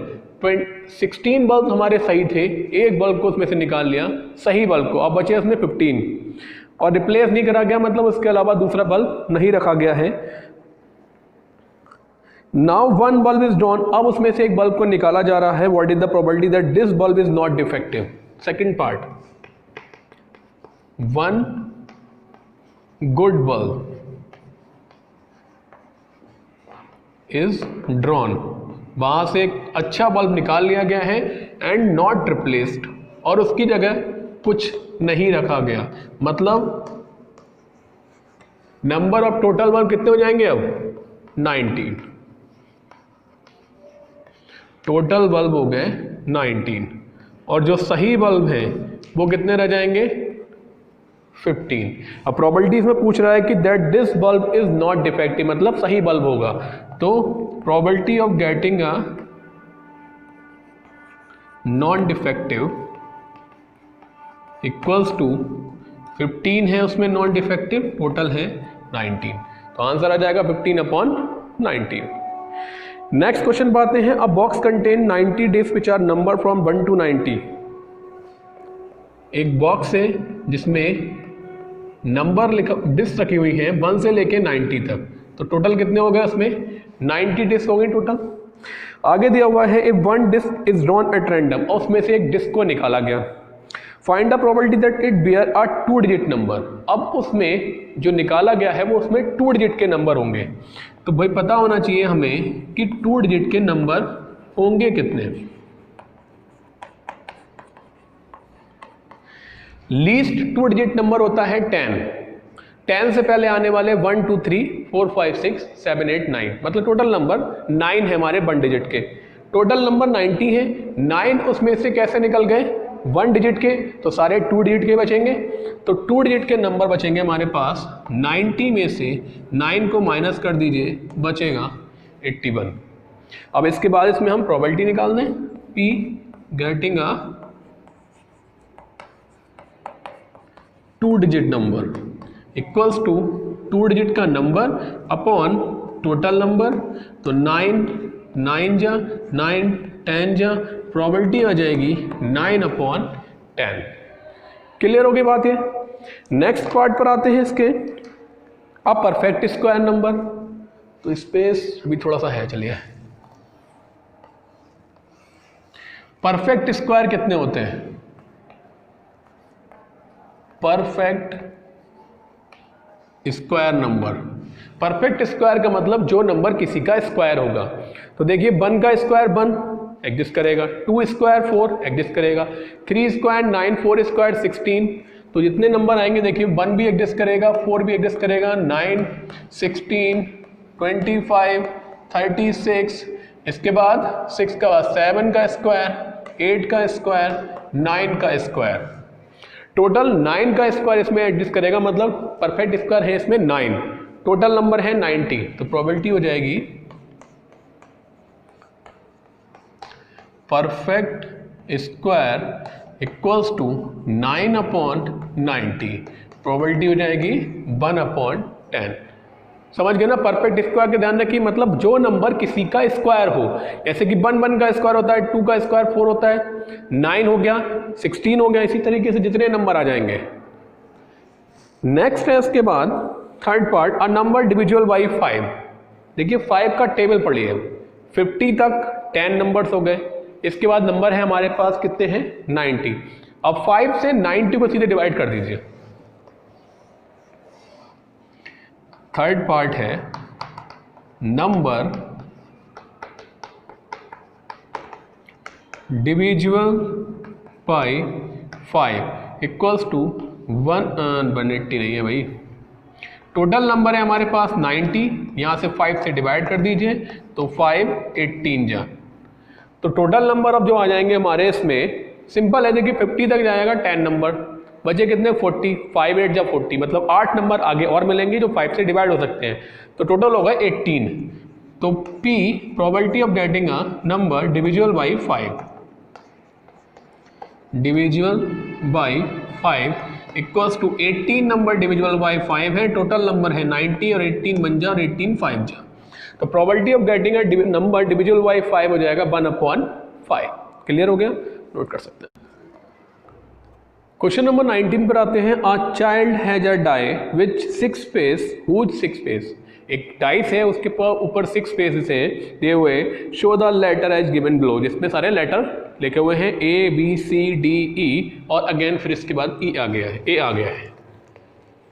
16 बल्ब हमारे सही थे, एक बल्ब को उसमें से निकाल लिया सही बल्ब को, अब बचे उसमें 15 और रिप्लेस नहीं करा गया, मतलब उसके अलावा दूसरा बल्ब नहीं रखा गया है। नाउ 1 बल्ब इज ड्रॉन, अब उसमें से एक बल्ब को निकाला जा रहा है। What is the probability that this bulb is not defective. Second part, 1 good bulb is drawn, वहां से एक अच्छा बल्ब निकाल लिया गया है एंड नॉट रिप्लेस्ड, और उसकी जगह कुछ नहीं रखा गया, मतलब नंबर ऑफ टोटल बल्ब कितने हो जाएंगे अब 19, टोटल बल्ब हो गए 19 और जो सही बल्ब है वो कितने रह जाएंगे 15। अब प्रोबेबिलिटीज में पूछ रहा है कि that this bulb is not defective, मतलब सही बल्ब होगा, तो probability of getting a non defective equals to 15 है उसमें नॉन डिफेक्टिव, टोटल है 19, तो आंसर आ जाएगा 15/19। नेक्स्ट क्वेश्चन पर आते हैं। A box contain 90 disc which are number from 1 to 90। एक बॉक्स है जिसमें नंबर लिखा, डिस्क रखी हुई है 1 से लेके 90 तक, तो टोटल कितने हो गए उसमें 90 डिस्क हो गई टोटल। आगे दिया हुआ है if 1 disc is drawn at random, और उसमें से एक डिस्क को निकाला गया। Find the probability that it bear a 2 digit number. अब उसमें जो निकाला गया है वो उसमें 2 डिजिट के नंबर होंगे, तो भाई पता होना चाहिए हमें कि 2 डिजिट के नंबर होंगे कितने। लीस्ट 2 डिजिट नंबर होता है 10 से पहले आने वाले 1 2 3 4 5 6 7 8 9, मतलब टोटल नंबर 9 है हमारे 1 डिजिट के। टोटल नंबर 90 है, 9 उसमें से कैसे निकल गए 1 डिजिट के, तो सारे 2 डिजिट के बचेंगे, तो 2 डिजिट के नंबर बचेंगे हमारे पास। 90 में से 9 को माइनस कर दीजिए, बचेगा 81। अब इसके बाद इसमें हम प्रोबेबिलिटी निकाल दें, P getting a 2 digit number equals to 2 digit का नंबर अपॉन टोटल नंबर, तो 9 जा 9 10 जा, प्रोबेबिलिटी आ जाएगी 9/10। क्लियर हो गई बात ये। नेक्स्ट पार्ट पर आते हैं इसके, अब परफेक्ट स्क्वायर नंबर, तो स्पेस भी थोड़ा सा है, चलिए। परफेक्ट स्क्वायर कितने होते हैं, perfect square number. Perfect square का मतलब जो नंबर किसी का स्क्वायर होगा। तो देखिए 1 का स्क्वायर 1 एग्जिस्ट करेगा, 2 स्क्वायर 4 एग्जिस्ट करेगा, 3 स्क्वायर 9, 4 स्क्वायर 16। तो जितने नंबर आएंगे देखिए 1 भी एग्जिस्ट करेगा, 4 भी एग्जिस्ट करेगा, 9, 16, 25, 36, इसके बाद 6 का बाद 7 का स्क्वायर, 8 का स्क्वायर, 9 का स्क्वायर। टोटल 9 का स्क्वायर इसमें एडजस्ट करेगा, मतलब परफेक्ट स्क्वायर है इसमें 9, टोटल नंबर है 90। तो प्रोबेबिलिटी हो जाएगी perfect square equals to 9/90। Probability हो जाएगी 1/10। समझ गए ना? परफेक्ट स्क्वायर के ध्यान रखिए, मतलब जो नंबर किसी का स्क्वायर हो, जैसे कि 1 का स्क्वायर होता है, 2 का स्क्वायर 4 होता है, 9 हो गया, 16 हो गया, इसी तरीके से जितने नंबर आ जाएंगे। नेक्स्ट है इसके बाद third part, a number divisible by 5। देखिए 5 का टेबल पढ़िए, 50 तक 10 नंबर्स हो गए, इसके बाद नंबर है हमारे पास कितने हैं 90। अब 5 से 90 को सीधे डिवाइड कर दीजिए। थर्ड पार्ट है number divisible by 5 equals to 180 नहीं है भाई, टोटल नंबर है हमारे पास 90, यहाँ से 5 से डिवाइड कर दीजिए तो 5 18 जा। तो टोटल नंबर अब जो आ जाएंगे हमारे इसमें सिंपल है, देखिए 50 तक जाएगा 10 नंबर, बचे कितने 40, 5 8 जा 40, मतलब 8 नंबर आगे और मिलेंगे जो 5 से डिवाइड हो सकते हैं। तो टोटल होगा 18। तो P probability of getting a number divisible by 5, divisible by 5 equals to 18 number divisible by 5 है, टोटल नंबर है 90 और 18 बन जा और 18 5 जा। तो probability of getting a number divisible by 5 हो जाएगा 1/5। क्लियर हो गया? नोट कर सकते हैं। क्वेश्चन नंबर 19 पर आते हैं। A child has a die which 6 face, whose 6 face. एक डाइस है उसके ऊपर 6 फेसेस है दिए हुए, show the letter as given below, जिसमें सारे लेटर लिखे हुए हैं A B C D E और अगेन फिर इसके बाद E आ गया है, A आ गया है।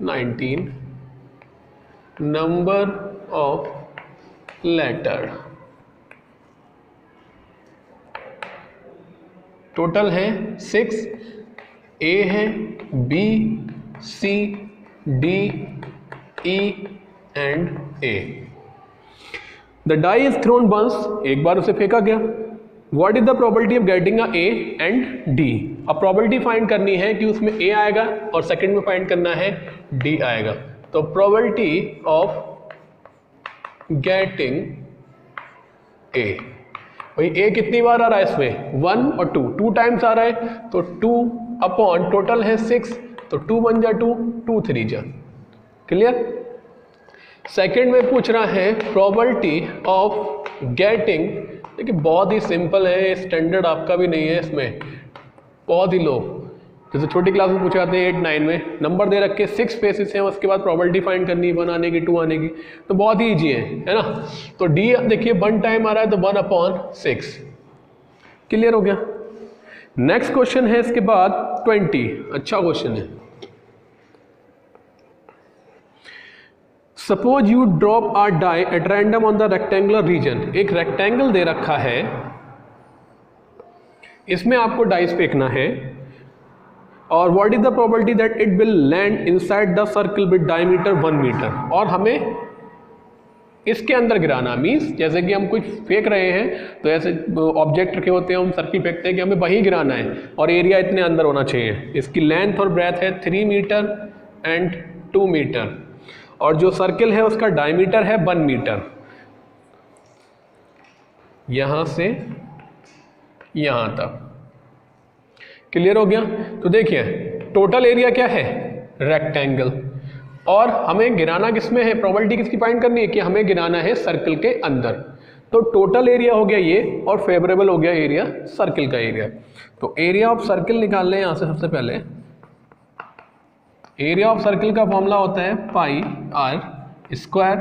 19 नंबर ऑफ लेटर, टोटल है 6, A है, B C D E and A। The die is thrown once, एक बार उसे फेंका गया। What is the probability of getting a A and D। अब प्रोबेबिलिटी फाइंड करनी है कि उसमें A आएगा और सेकंड में फाइंड करना है D आएगा। तो प्रोबेबिलिटी ऑफ गेटिंग A, भाई A कितनी बार आ रहा है इसमें 1 और 2 टाइम्स आ रहा है, तो 2 अपॉन टोटल है 6, तो 2 बन जा 2, 2 3 जा। क्लियर? सेकंड में पूछ रहा है प्रोबेबिलिटी ऑफ गेटिंग, देखिए बहुत ही सिंपल है, स्टैंडर्ड आपका भी नहीं है इसमें, बहुत ही लो। जैसे छोटी क्लास में पूछे जाते हैं 8 9 में, नंबर दे रखे 6 फेसेस हैं, उसके बाद प्रोबेबिलिटी फाइंड करनी है 1 आने की 2 आने की, तो बहुत ही ईजी है ना। तो डी देखिए 1 टाइम आ रहा है तो 1/6। क्लियर हो गया? नेक्स्ट क्वेश्चन है इसके बाद 20, अच्छा क्वेश्चन है। Suppose you drop a die at random on the rectangular region. एक रेक्टेंगल दे रखा है, इसमें आपको डाइस फेंकना है, और what is the probability that it will land inside the circle with diameter 1 metre, और हमें इसके अंदर गिराना। मीन्स जैसे कि हम कुछ फेंक रहे हैं तो ऐसे ऑब्जेक्ट रखे होते हैं, हम सर्कल फेंकते हैं कि हमें वहीं गिराना है, और एरिया इतने अंदर होना चाहिए। इसकी लेंथ और ब्रेथ है 3 मीटर एंड 2 मीटर, और जो सर्कल है उसका डायमीटर है 1 मीटर, यहां से यहां तक। क्लियर हो गया? तो देखिए टोटल एरिया क्या है रेक्टेंगल, और हमें गिराना किसमें है, प्रोबेबिलिटी किसकी फाइंड करनी है कि हमें गिराना है सर्कल के अंदर। तो टोटल एरिया हो गया ये, और फेवरेबल हो गया एरिया सर्कल का एरिया। तो एरिया ऑफ सर्कल निकाल लें यहां से। सबसे पहले एरिया ऑफ सर्कल का फॉर्मूला होता है पाई आर स्क्वायर।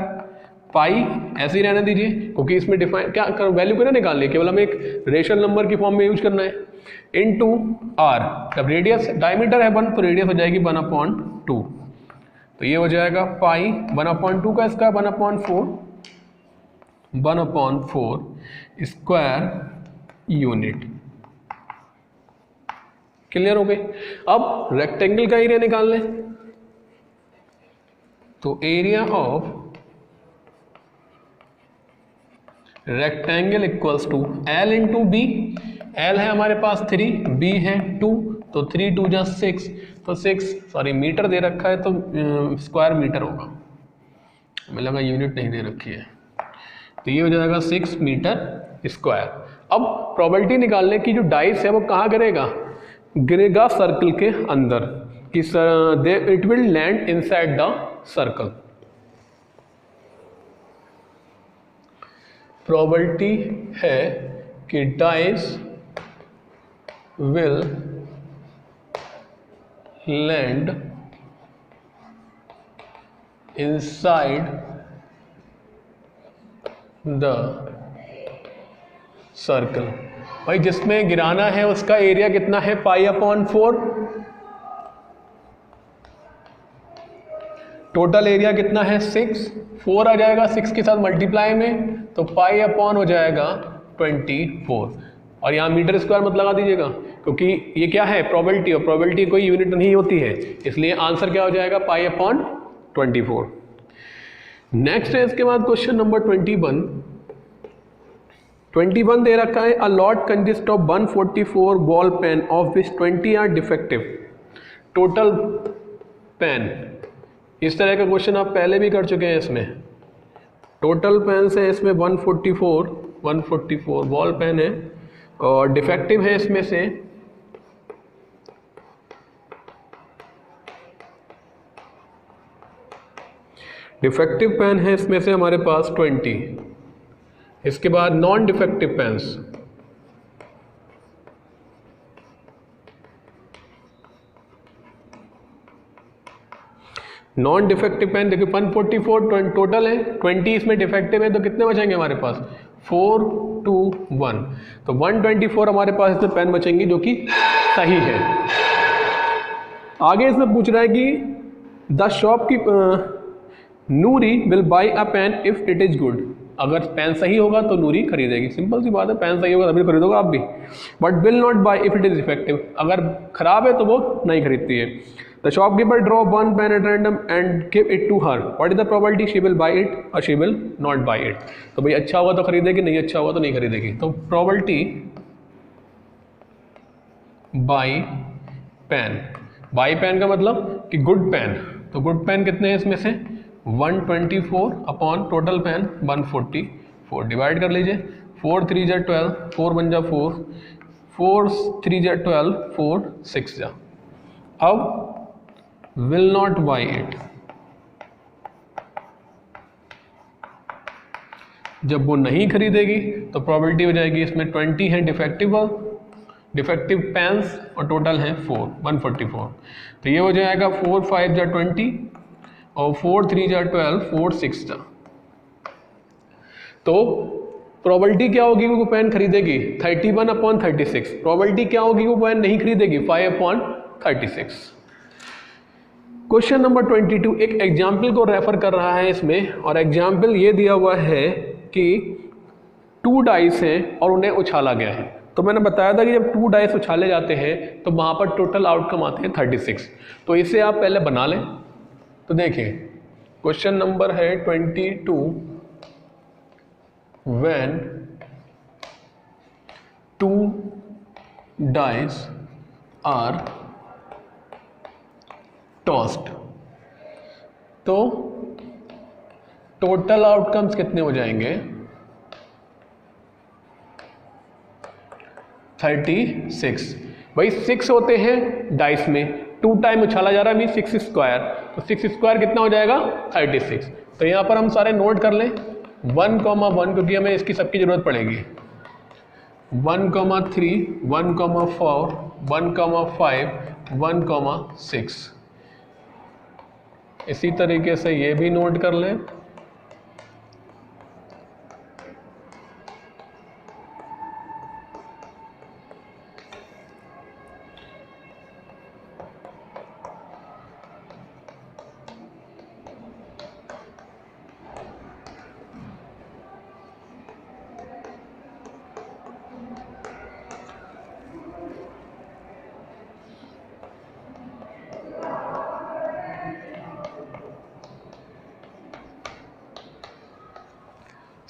पाई ऐसे ही रहने दीजिए क्योंकि इसमें डिफाइन क्या वैल्यू को ना निकालनी, केवल हमें एक रेशनल नंबर की फॉर्म में यूज करना है। इनटू आर, जब रेडियस डायमीटर है 1 तो रेडियस हो जाएगी 1/2, तो ये हो जाएगा पाई 1/2 का स्क्वायर 1/4 स्क्वायर यूनिट। क्लियर हो गई। अब रेक्टेंगल का एरिया निकाल लें। तो area of rectangle equals to L into B. L है हमारे पास 3, बी है 2, तो 3 2 जा 6, तो 6 सॉरी मीटर दे रखा है तो स्क्वायर मीटर होगा, मुझे लगा यूनिट नहीं दे रखी है। तो ये हो जाएगा 6 मीटर स्क्वायर। अब प्रोबेबिलिटी निकालने की जो डाइस है वो कहाँ गिरेगा सर्कल के अंदर, कि it will land inside the circle. Probability है कि dice will land inside the circle. भाई जिसमें गिराना है उसका एरिया कितना है, π/4। टोटल एरिया कितना है 6, 4 आ जाएगा 6 के साथ मल्टीप्लाई में, तो π/हो जाएगा 24। और यहाँ मीटर स्क्वायर मत लगा दीजिएगा क्योंकि ये क्या है प्रोबेबिलिटी, और प्रोबेबिलिटी कोई यूनिट नहीं होती है, इसलिए आंसर क्या हो जाएगा π/24। नेक्स्ट है इसके बाद क्वेश्चन नंबर 21 दे रखा है a lot consist of 144 ball pen of which 20 are defective. Total pen, इस तरह का क्वेश्चन आप पहले भी कर चुके हैं। इसमें टोटल पेन है, इसमें 144 बॉल पेन है और डिफेक्टिव है इसमें से डिफेक्टिव पेन है इसमें से हमारे पास 20। इसके बाद non defective pens, non defective pen देखिए 144 टोटल है, 20 इसमें डिफेक्टिव है, तो कितने बचेंगे हमारे पास 4 2 1, तो 124 हमारे पास इसमें पेन बचेंगी जो कि सही है। आगे इसमें पूछ रहा है कि द शॉप की Nuri will buy a pen if it is good. अगर पेन सही होगा तो नूरी खरीदेगी, सिंपल सी बात है, पेन सही होगा तभी खरीदोगे आप भी। But will not buy if it is defective, अगर खराब है तो वो नहीं खरीदती है। The shopkeeper draw one pen at random and give it to her, what is the probability she will buy it और she will not buy it. तो भाई अच्छा हुआ तो खरीदेगी, नहीं अच्छा हुआ तो नहीं खरीदेगी। तो प्रोबेबिलिटी बाई पेन का मतलब कि गुड पेन, तो गुड पेन कितने हैं इसमें से 124 अपॉन टोटल पेन 144, डिवाइड कर लीजिए, 4 3 जा 12, 4 बन जा 4, 4 3 जा 12, 4 6 जा। अब विल नॉट बाई इट, जब वो नहीं खरीदेगी तो प्रोबेबिलिटी हो जाएगी इसमें 20 है डिफेक्टिव पेन्स और टोटल है 144, तो ये हो जाएगा 4 5 जा 20 और 4 3 जा 12, 4 6 जा। तो प्रोबेबिलिटी क्या होगी वो पेन खरीदेगी 31/36, प्रोबेबिलिटी क्या होगी वो पेन नहीं खरीदेगी 5/36। क्वेश्चन नंबर 22 एक एग्जाम्पल को रेफर कर रहा है इसमें, और एग्जाम्पल ये दिया हुआ है कि 2 डाइस हैं और उन्हें उछाला गया है। तो मैंने बताया था कि जब 2 डाइस उछाले जाते हैं तो वहाँ पर टोटल आउटकम आते हैं 36। तो इसे आप पहले बना लें। तो देखिए क्वेश्चन नंबर है 22, व्हेन 2 डाइस आर टॉस्ड, तो टोटल आउटकम्स कितने हो जाएंगे 36। भाई 6 होते हैं डाइस में, 2 टाइम उछाला जा रहा है, 6 स्क्वायर, तो 6 स्क्वायर कितना हो जाएगा 36। तो यहाँ पर हम सारे नोट कर लें 1,1 क्योंकि हमें इसकी सबकी जरूरत पड़ेगी, 1,3 1,4 1,5 1,6। इसी तरीके से ये भी नोट कर लें,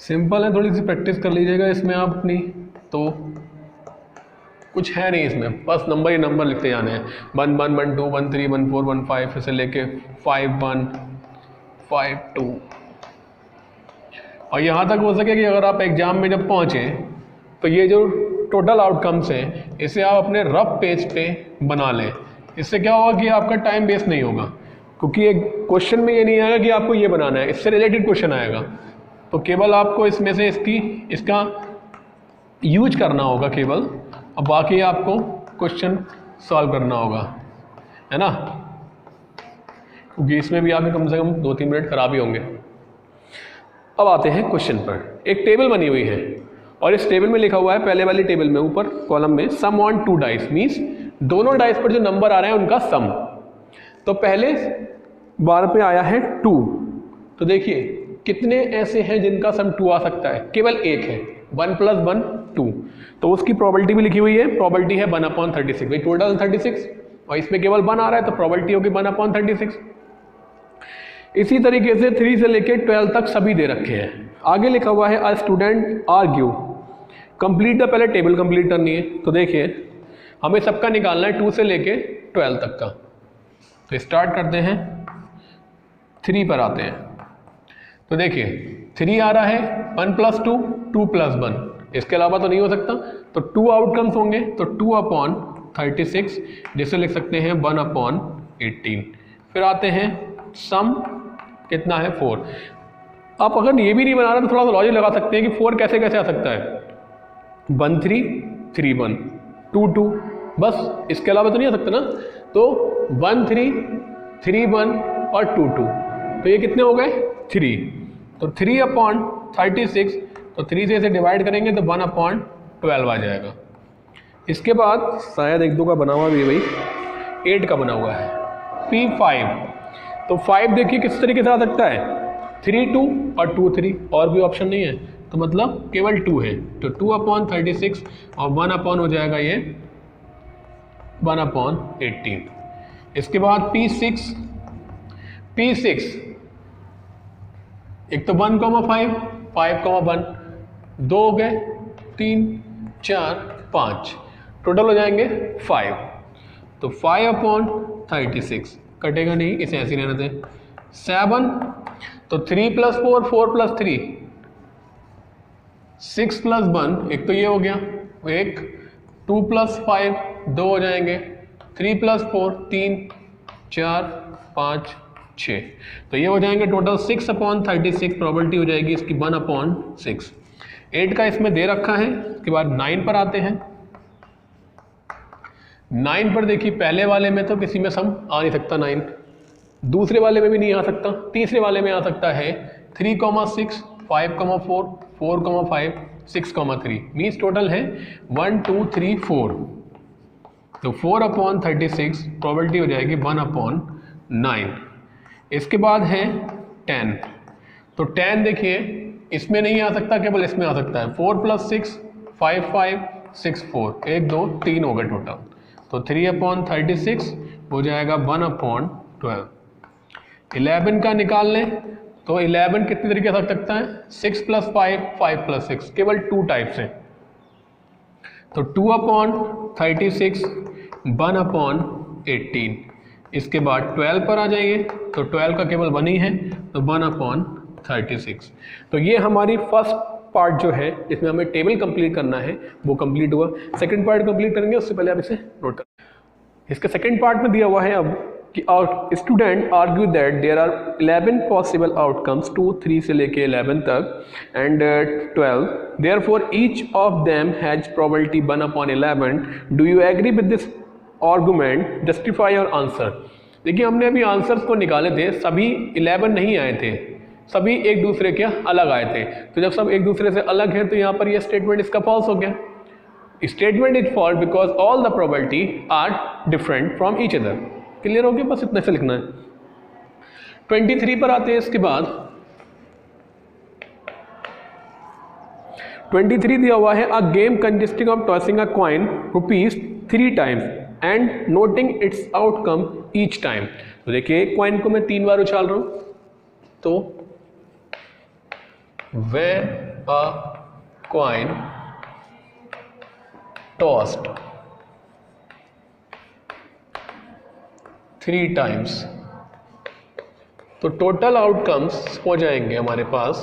सिंपल है, थोड़ी सी प्रैक्टिस कर लीजिएगा इसमें आप अपनी, तो कुछ है नहीं इसमें, बस नंबर ही नंबर लिखते जाने हैं। 1 1 1 2 1 3 1 4 1 5 फिर से लेके 5 1 5 2। और यहाँ तक हो सके कि अगर आप एग्ज़ाम में जब पहुँचे तो ये जो टोटल आउटकम्स हैं इसे आप अपने रफ पेज पे बना लें। इससे क्या होगा कि आपका टाइम वेस्ट नहीं होगा, क्योंकि एक क्वेश्चन में ये नहीं आएगा कि आपको ये बनाना है, इससे रिलेटेड क्वेश्चन आएगा, तो केवल आपको इसमें से इसका यूज करना होगा केवल, और बाकी आपको क्वेश्चन सॉल्व करना होगा, है ना, क्योंकि इसमें भी आपके कम से कम 2-3 मिनट खराब ही होंगे। अब आते हैं क्वेश्चन पर। एक टेबल बनी हुई है और इस टेबल में लिखा हुआ है, पहले वाली टेबल में ऊपर कॉलम में सम ऑन 2 डाइस, मीन्स दोनों डाइस पर जो नंबर आ रहे हैं उनका सम। तो पहले बार पे आया है 2, तो देखिए कितने ऐसे हैं जिनका सम 2 आ सकता है, केवल एक है, 1 + 1 2, तो उसकी प्रोबेबिलिटी भी लिखी हुई है, प्रोबेबिलिटी है 1/36, भाई टोटल 36 और इसमें केवल 1 आ रहा है तो प्रोबेबिलिटी होगी 1/36। इसी तरीके से 3 से लेके 12 तक सभी दे रखे हैं। आगे लिखा हुआ है a student argue complete the, पहले टेबल कंप्लीट करनी है, तो देखिए हमें सबका निकालना है 2 से लेके 12 तक का। तो स्टार्ट करते हैं, 3 पर आते हैं, तो देखिए 3 आ रहा है, 1 + 2 2 + 1, इसके अलावा तो नहीं हो सकता, तो 2 आउटकम्स होंगे, तो 2/36 जिसे लिख सकते हैं 1/18। फिर आते हैं सम कितना है 4। आप अगर ये भी नहीं बना रहे तो थोड़ा सा लॉजिक लगा सकते हैं कि 4 कैसे कैसे आ सकता है, 1 3 3 1 2 2, बस इसके अलावा तो नहीं आ सकता ना, तो 1 3 3 1 और 2 2, तो ये कितने हो गए 3, तो 3/36, तो 3 से इसे डिवाइड करेंगे तो 1/12 आ जाएगा। इसके बाद शायद 1 2 का बना हुआ भी है भाई, 8 का बना हुआ है P5, तो 5 देखिए किस तरीके से आ सकता है, 3 2 और 2 3, और भी ऑप्शन नहीं है, तो मतलब केवल 2 है, तो 2/36 और 1 हो जाएगा ये 1/18। इसके बाद P6 एक तो 1,5 5,1, 2 हो गए, 3 4 5, टोटल हो जाएंगे 5, तो 5/36 कटेगा नहीं, इसे ऐसे रहने दें। 7, तो 3 + 4 4 + 3 6 + 1, एक तो ये हो गया, एक 2 + 5 2 हो जाएंगे, 3 + 4 3 4 5 6, तो ये हो जाएंगे टोटल 6/36, प्रोबेबिलिटी हो जाएगी इसकी 1/6। 8 का इसमें दे रखा है। उसके बाद 9 पर आते हैं। 9 पर देखिए पहले वाले में तो किसी में सम आ नहीं सकता 9, दूसरे वाले में भी नहीं आ सकता, तीसरे वाले में आ सकता है 3,6 5,4 4,5 6,3, मीन्स टोटल है 1 2 3 4, तो 4/36 प्रोबेबिलिटी हो जाएगी 1/9। इसके बाद है 10, तो 10 देखिए इसमें नहीं आ सकता, केवल इसमें आ सकता है, 4 + 6 5 5 6 4, 1 2 3 हो गए टोटल, तो 3/36 हो जाएगा 1/12। 11 का निकाल लें तो 11 कितने तरीके से आ सकता है, 6 + 5 5 + 6, केवल 2 टाइप्स हैं, तो 2/36 1/18। इसके बाद 12 पर आ जाइए, तो 12 का केवल 1 ही है, तो 1/36। तो ये हमारी फर्स्ट पार्ट जो है जिसमें हमें टेबल कंप्लीट करना है वो कंप्लीट हुआ। सेकंड पार्ट कंप्लीट करेंगे, उससे पहले आप इसे नोट कर। इसके सेकंड पार्ट में दिया हुआ है अब कि student argue that there are 11 possible outcomes 2 3 से लेके 11 तक and 12, therefore each of them has probability 1/11। Do you agree with this argument, justify your answer. देखिए हमने अभी आंसर्स को निकाले थे, सभी 11 नहीं आए थे, सभी एक दूसरे के अलग आए थे, तो जब सब एक दूसरे से अलग है तो यहाँ पर यह स्टेटमेंट इसका फॉल्स हो गया। Statement is false because all the probability are different from each other. Clear हो गया, बस इतना से लिखना है। 23 पर आते हैं। इसके बाद 23 दिया हुआ है, a game consisting of tossing a coin ₹3 times and noting its outcome each time. तो देखिए एक कॉइन को मैं 3 बार उछाल रहा हूं, तो where a coin tossed 3 times, तो टोटल आउटकम्स हो जाएंगे हमारे पास।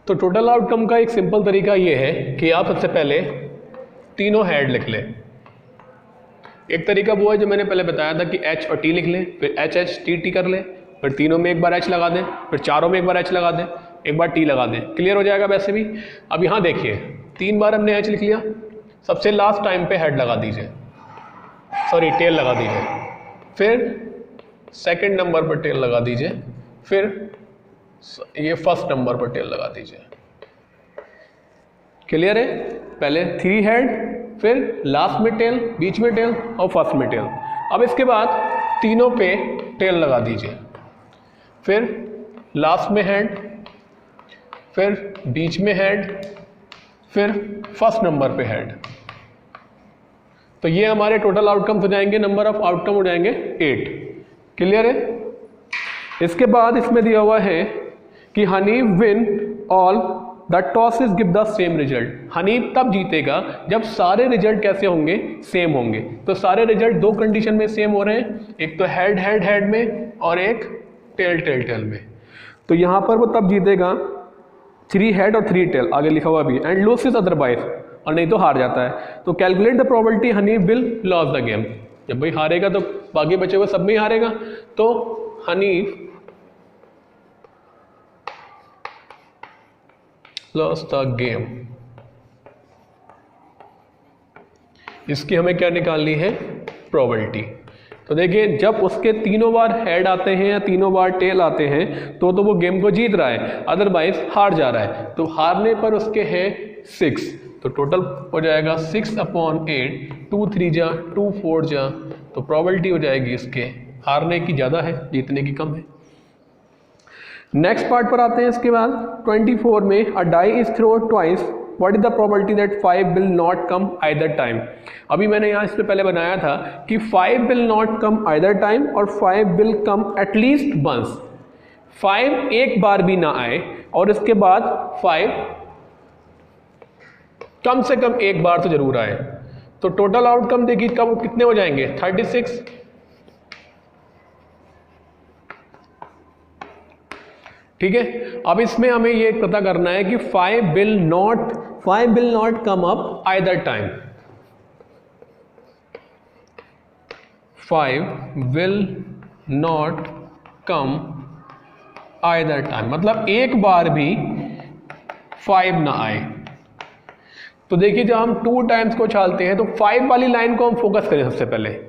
तो टोटल आउटकम का एक सिंपल तरीका ये है कि आप सबसे पहले तीनों हेड लिख लें। एक तरीका वो है जो मैंने पहले बताया था कि H और T लिख लें, फिर H कर लें, फिर तीनों में एक बार H लगा दें, फिर चारों में एक बार H लगा दें, एक बार T लगा दें, क्लियर हो जाएगा वैसे भी। अब यहाँ देखिए 3 बार हमने H लिख लिया, सबसे लास्ट टाइम पे हेड लगा दीजिए, सॉरी टेल लगा दीजिए, फिर सेकंड नंबर पर टेल लगा दीजिए, फिर ये फर्स्ट नंबर पर टेल लगा दीजिए। क्लियर है? पहले 3 हेड, फिर लास्ट में टेल, बीच में टेल और फर्स्ट में टेल। अब इसके बाद तीनों पे टेल लगा दीजिए, फिर लास्ट में हेड, फिर बीच में हेड, फिर फर्स्ट नंबर पे हेड। तो ये हमारे टोटल आउटकम्स हो जाएंगे, नंबर ऑफ आउटकम हो जाएंगे 8। क्लियर है? इसके बाद इसमें दिया हुआ है कि Hanif win all the tosses give the same result. Hanif तब जीतेगा जब सारे रिजल्ट कैसे होंगे? सेम होंगे। तो सारे रिजल्ट 2 कंडीशन में सेम हो रहे हैं, एक तो हेड हेड हेड में और एक टेल टेल टेल में। तो यहाँ पर वो तब जीतेगा 3 हेड और 3 टेल, आगे लिखा हुआ भी, एंड लूसेस अदरवाइज, और नहीं तो हार जाता है। तो calculate the probability Hanif will loss the game. जब भाई हारेगा तो बाकी बचे हुए सब में ही हारेगा, तो हनीफ लॉस द गेम। इसकी हमें क्या निकालनी है? प्रोबेबिलिटी। तो देखिए जब उसके तीनों बार हेड आते हैं या तीनों बार टेल आते हैं तो वो गेम को जीत रहा है, अदरवाइज हार जा रहा है। तो हारने पर उसके हैं 6, तो टोटल हो जाएगा 6/8, 2 3 जा 2 4 जा, तो प्रोबेबिलिटी हो जाएगी इसके हारने की ज़्यादा है, जीतने की कम है। नेक्स्ट पार्ट पर आते हैं। इसके बाद 24 में a die is throw twice, what is the probability that 5 will not come either time. अभी मैंने यहाँ इससे पहले बनाया था कि 5 will not come either time और 5 विल कम एटलीस्ट वंस। 5 एक बार भी ना आए और इसके बाद 5 कम से कम एक बार तो जरूर आए। तो टोटल आउटकम देखिए कब कितने हो जाएंगे? 36। ठीक है, अब इसमें हमें ये पता करना है कि 5 will not come up either time. 5 will not come either time, मतलब एक बार भी 5 ना आए। तो देखिए जब हम 2 टाइम्स को उछालते हैं तो 5 वाली लाइन को हम फोकस करें सबसे पहले।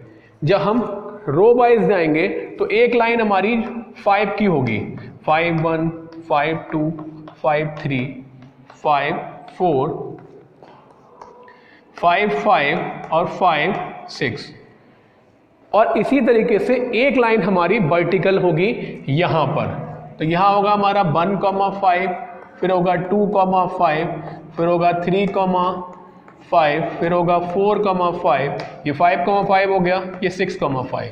जब हम रो वाइज जाएंगे तो एक लाइन हमारी 5 की होगी, 5 1 5 2 5 3 5 4 5 5 और 5 6, और इसी तरीके से एक लाइन हमारी वर्टिकल होगी यहाँ पर। तो यहाँ होगा हमारा 1,5, फिर होगा 2,5, फिर होगा 3,5, फिर होगा 4,5, ये 5,5 हो गया, ये 6,5।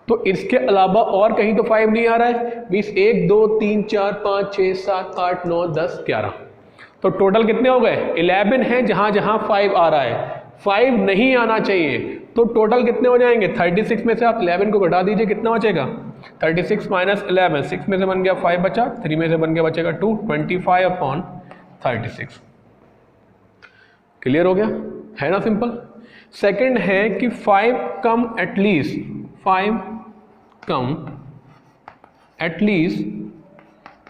तो इसके अलावा और कहीं तो 5 नहीं आ रहा है। 20 1 2 3 4 5 6 7 8 9 10 11, तो टोटल कितने हो गए? 11 है जहां जहां 5 आ रहा है, 5 नहीं आना चाहिए। तो टोटल कितने हो जाएंगे? 36 में से आप 11 को घटा दीजिए, कितना बचेगा? 36 माइनस 11, 6 में से बन गया 5 बचा, 3 में से बन गया बचेगा 2, 25/36। क्लियर हो गया है ना? सिंपल। सेकंड है कि 5 कम एटलीस्ट, 5 कम एटलीस्ट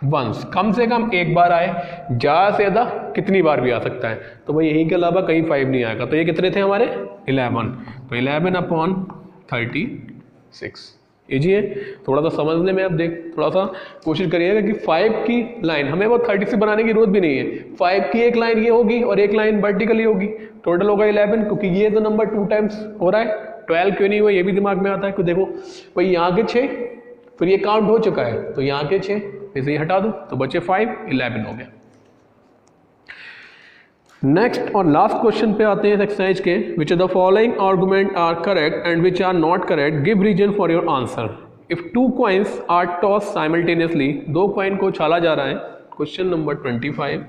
वंस, कम से कम एक बार आए, ज़्यादा से ज़्यादा कितनी बार भी आ सकता है। तो भाई यही के अलावा कहीं 5 नहीं आएगा। तो ये कितने थे हमारे? 11, तो 11/36। इजी है, थोड़ा सा समझने में अब थोड़ा सा कोशिश करिएगा कि 5 की लाइन हमें वो 36 बनाने की जरूरत भी नहीं है। 5 की एक लाइन ये होगी और एक लाइन वर्टिकली होगी, टोटल होगा 11, क्योंकि ये तो नंबर 2 टाइम्स हो रहा है। 12 क्यों नहीं हुआ ये भी दिमाग में आता है कि देखो भाई यहाँ के 6, फिर ये काउंट हो चुका है, तो यहाँ के 6 इसे ये हटा दो तो बचे 5, 11 हो गया। नेक्स्ट और लास्ट क्वेश्चन पे आते हैं एक्सरसाइज के। Which the following argument are correct and which are not correct, give reason for your answer. If 2 coins are toss simultaneously, 2 coin को उछाला जा रहा है। क्वेश्चन नंबर 25,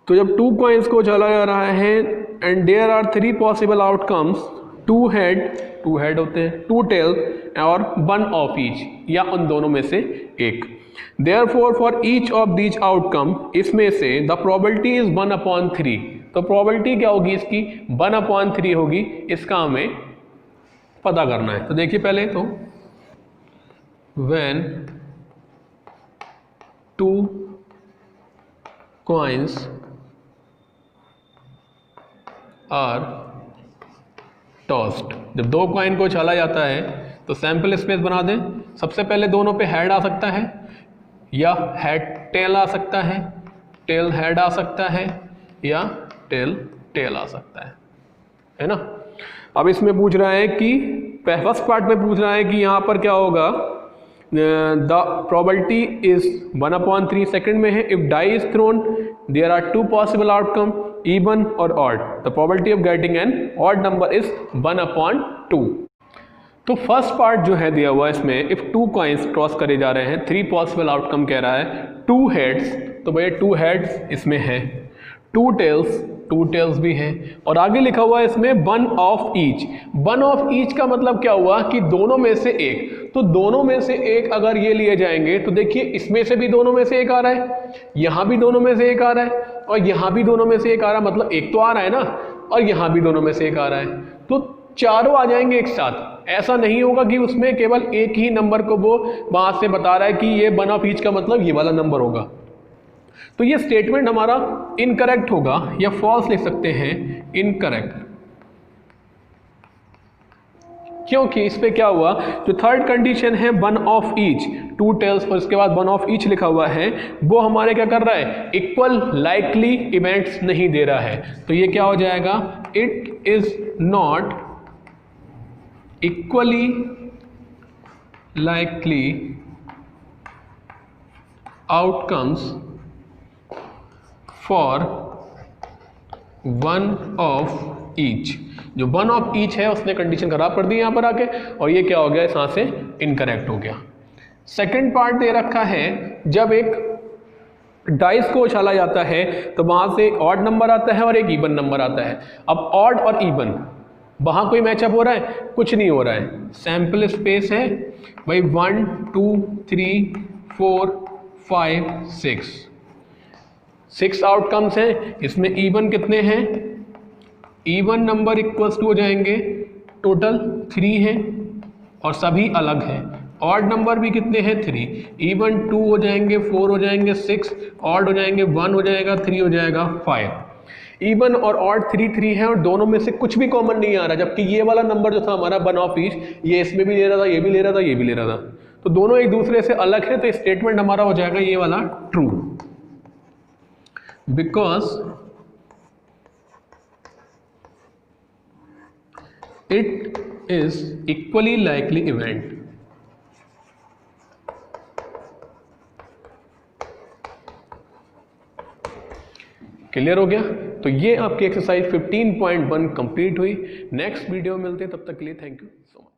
तो जब 2 कॉइन्स को उछाला जा रहा है and there are 3 possible outcomes, 2 head होते हैं, 2 टेल और 1 ऑफ ईच, या उन दोनों में से एक। Therefore for each of these outcome, इसमें से द प्रोबेबिलिटी इज 1/3। तो प्रोबेबिलिटी क्या होगी इसकी? 1/3 होगी। इसका हमें पता करना है। तो देखिए पहले तो व्हेन 2 coins आर टॉस्ड, जब 2 कॉइन को उछाला जाता है तो सैंपल स्पेस बना दें। सबसे पहले दोनों पे हेड आ सकता है, या हेड टेल आ सकता है, टेल हेड आ सकता है, या टेल टेल आ सकता है ना। अब इसमें पूछ रहा है कि फर्स्ट पार्ट में पूछ रहा है कि यहाँ पर क्या होगा, द प्रोबेबिलिटी इज 1/3। सेकंड में है if die is thrown there are 2 possible outcome, even और odd, the probability of getting an odd number is 1/2। तो फर्स्ट पार्ट जो है दिया हुआ है इसमें, इफ 2 कॉइन्स क्रॉस करे जा रहे हैं, 3 पॉसिबल आउटकम कह रहा है, 2 हेड्स, तो भैया 2 हेड्स इसमें है, 2 टेल्स भी है, और आगे लिखा हुआ है इसमें 1 ऑफ ईच। 1 ऑफ ईच का मतलब क्या हुआ कि दोनों में से एक। तो दोनों में से एक अगर ये लिए जाएंगे तो देखिए इसमें से भी दोनों में से एक आ रहा है, यहाँ भी दोनों में से एक आ रहा है, और यहाँ भी दोनों में से एक आ रहा है, मतलब एक तो आ रहा है ना, और यहाँ भी दोनों में से एक आ रहा है, तो चारों आ जाएंगे एक साथ। ऐसा नहीं होगा कि उसमें केवल एक ही नंबर को वो वहां से बता रहा है कि ये 1 ऑफ ईच का मतलब ये वाला नंबर होगा। तो ये स्टेटमेंट हमारा इनकरेक्ट होगा, या फॉल्स लिख सकते हैं इनकरेक्ट, क्योंकि इस पे क्या हुआ, जो थर्ड कंडीशन है 1 ऑफ ईच, 2 टेल्स और इसके बाद 1 ऑफ ईच लिखा हुआ है, वो हमारे क्या कर रहा है, इक्वल लाइकली इवेंट्स नहीं दे रहा है। तो ये क्या हो जाएगा, it is not equally likely outcomes for 1 of each. जो 1 ऑफ ईच है उसने कंडीशन खराब कर दी यहां पर आके, और ये क्या हो गया, यहां से इनकरेक्ट हो गया। सेकंड पार्ट दे रखा है, जब एक डाइस को उछाला जाता है तो वहां से एक ऑड नंबर आता है और एक इवन नंबर आता है। अब ऑड और इवन, वहां कोई मैचअप हो रहा है? कुछ नहीं हो रहा है। सैंपल स्पेस है भाई 1 2 3 4 5 6 आउटकम्स हैं। इसमें इवन कितने हैं, इवन नंबर इक्वल्स टू हो जाएंगे टोटल 3 हैं और सभी अलग हैं। ऑड नंबर भी कितने हैं, 3, इवन 2 हो जाएंगे, 4 हो जाएंगे, 6, ऑड हो जाएंगे, 1 हो जाएगा, 3 हो जाएगा, 5। इवन और ऑड 3 है और दोनों में से कुछ भी कॉमन नहीं आ रहा, जबकि ये वाला नंबर जो था हमारा 1 ऑफ ईच, ये इसमें भी ले रहा था, ये भी ले रहा था, ये भी ले रहा था, तो दोनों एक दूसरे से अलग है। तो स्टेटमेंट हमारा हो जाएगा ये वाला true, because it is equally likely event। Clear हो गया? तो ये आपकी एक्सरसाइज 15.1 कंप्लीट हुई। नेक्स्ट वीडियो में मिलते हैं, तब तक के लिए थैंक यू सो मच।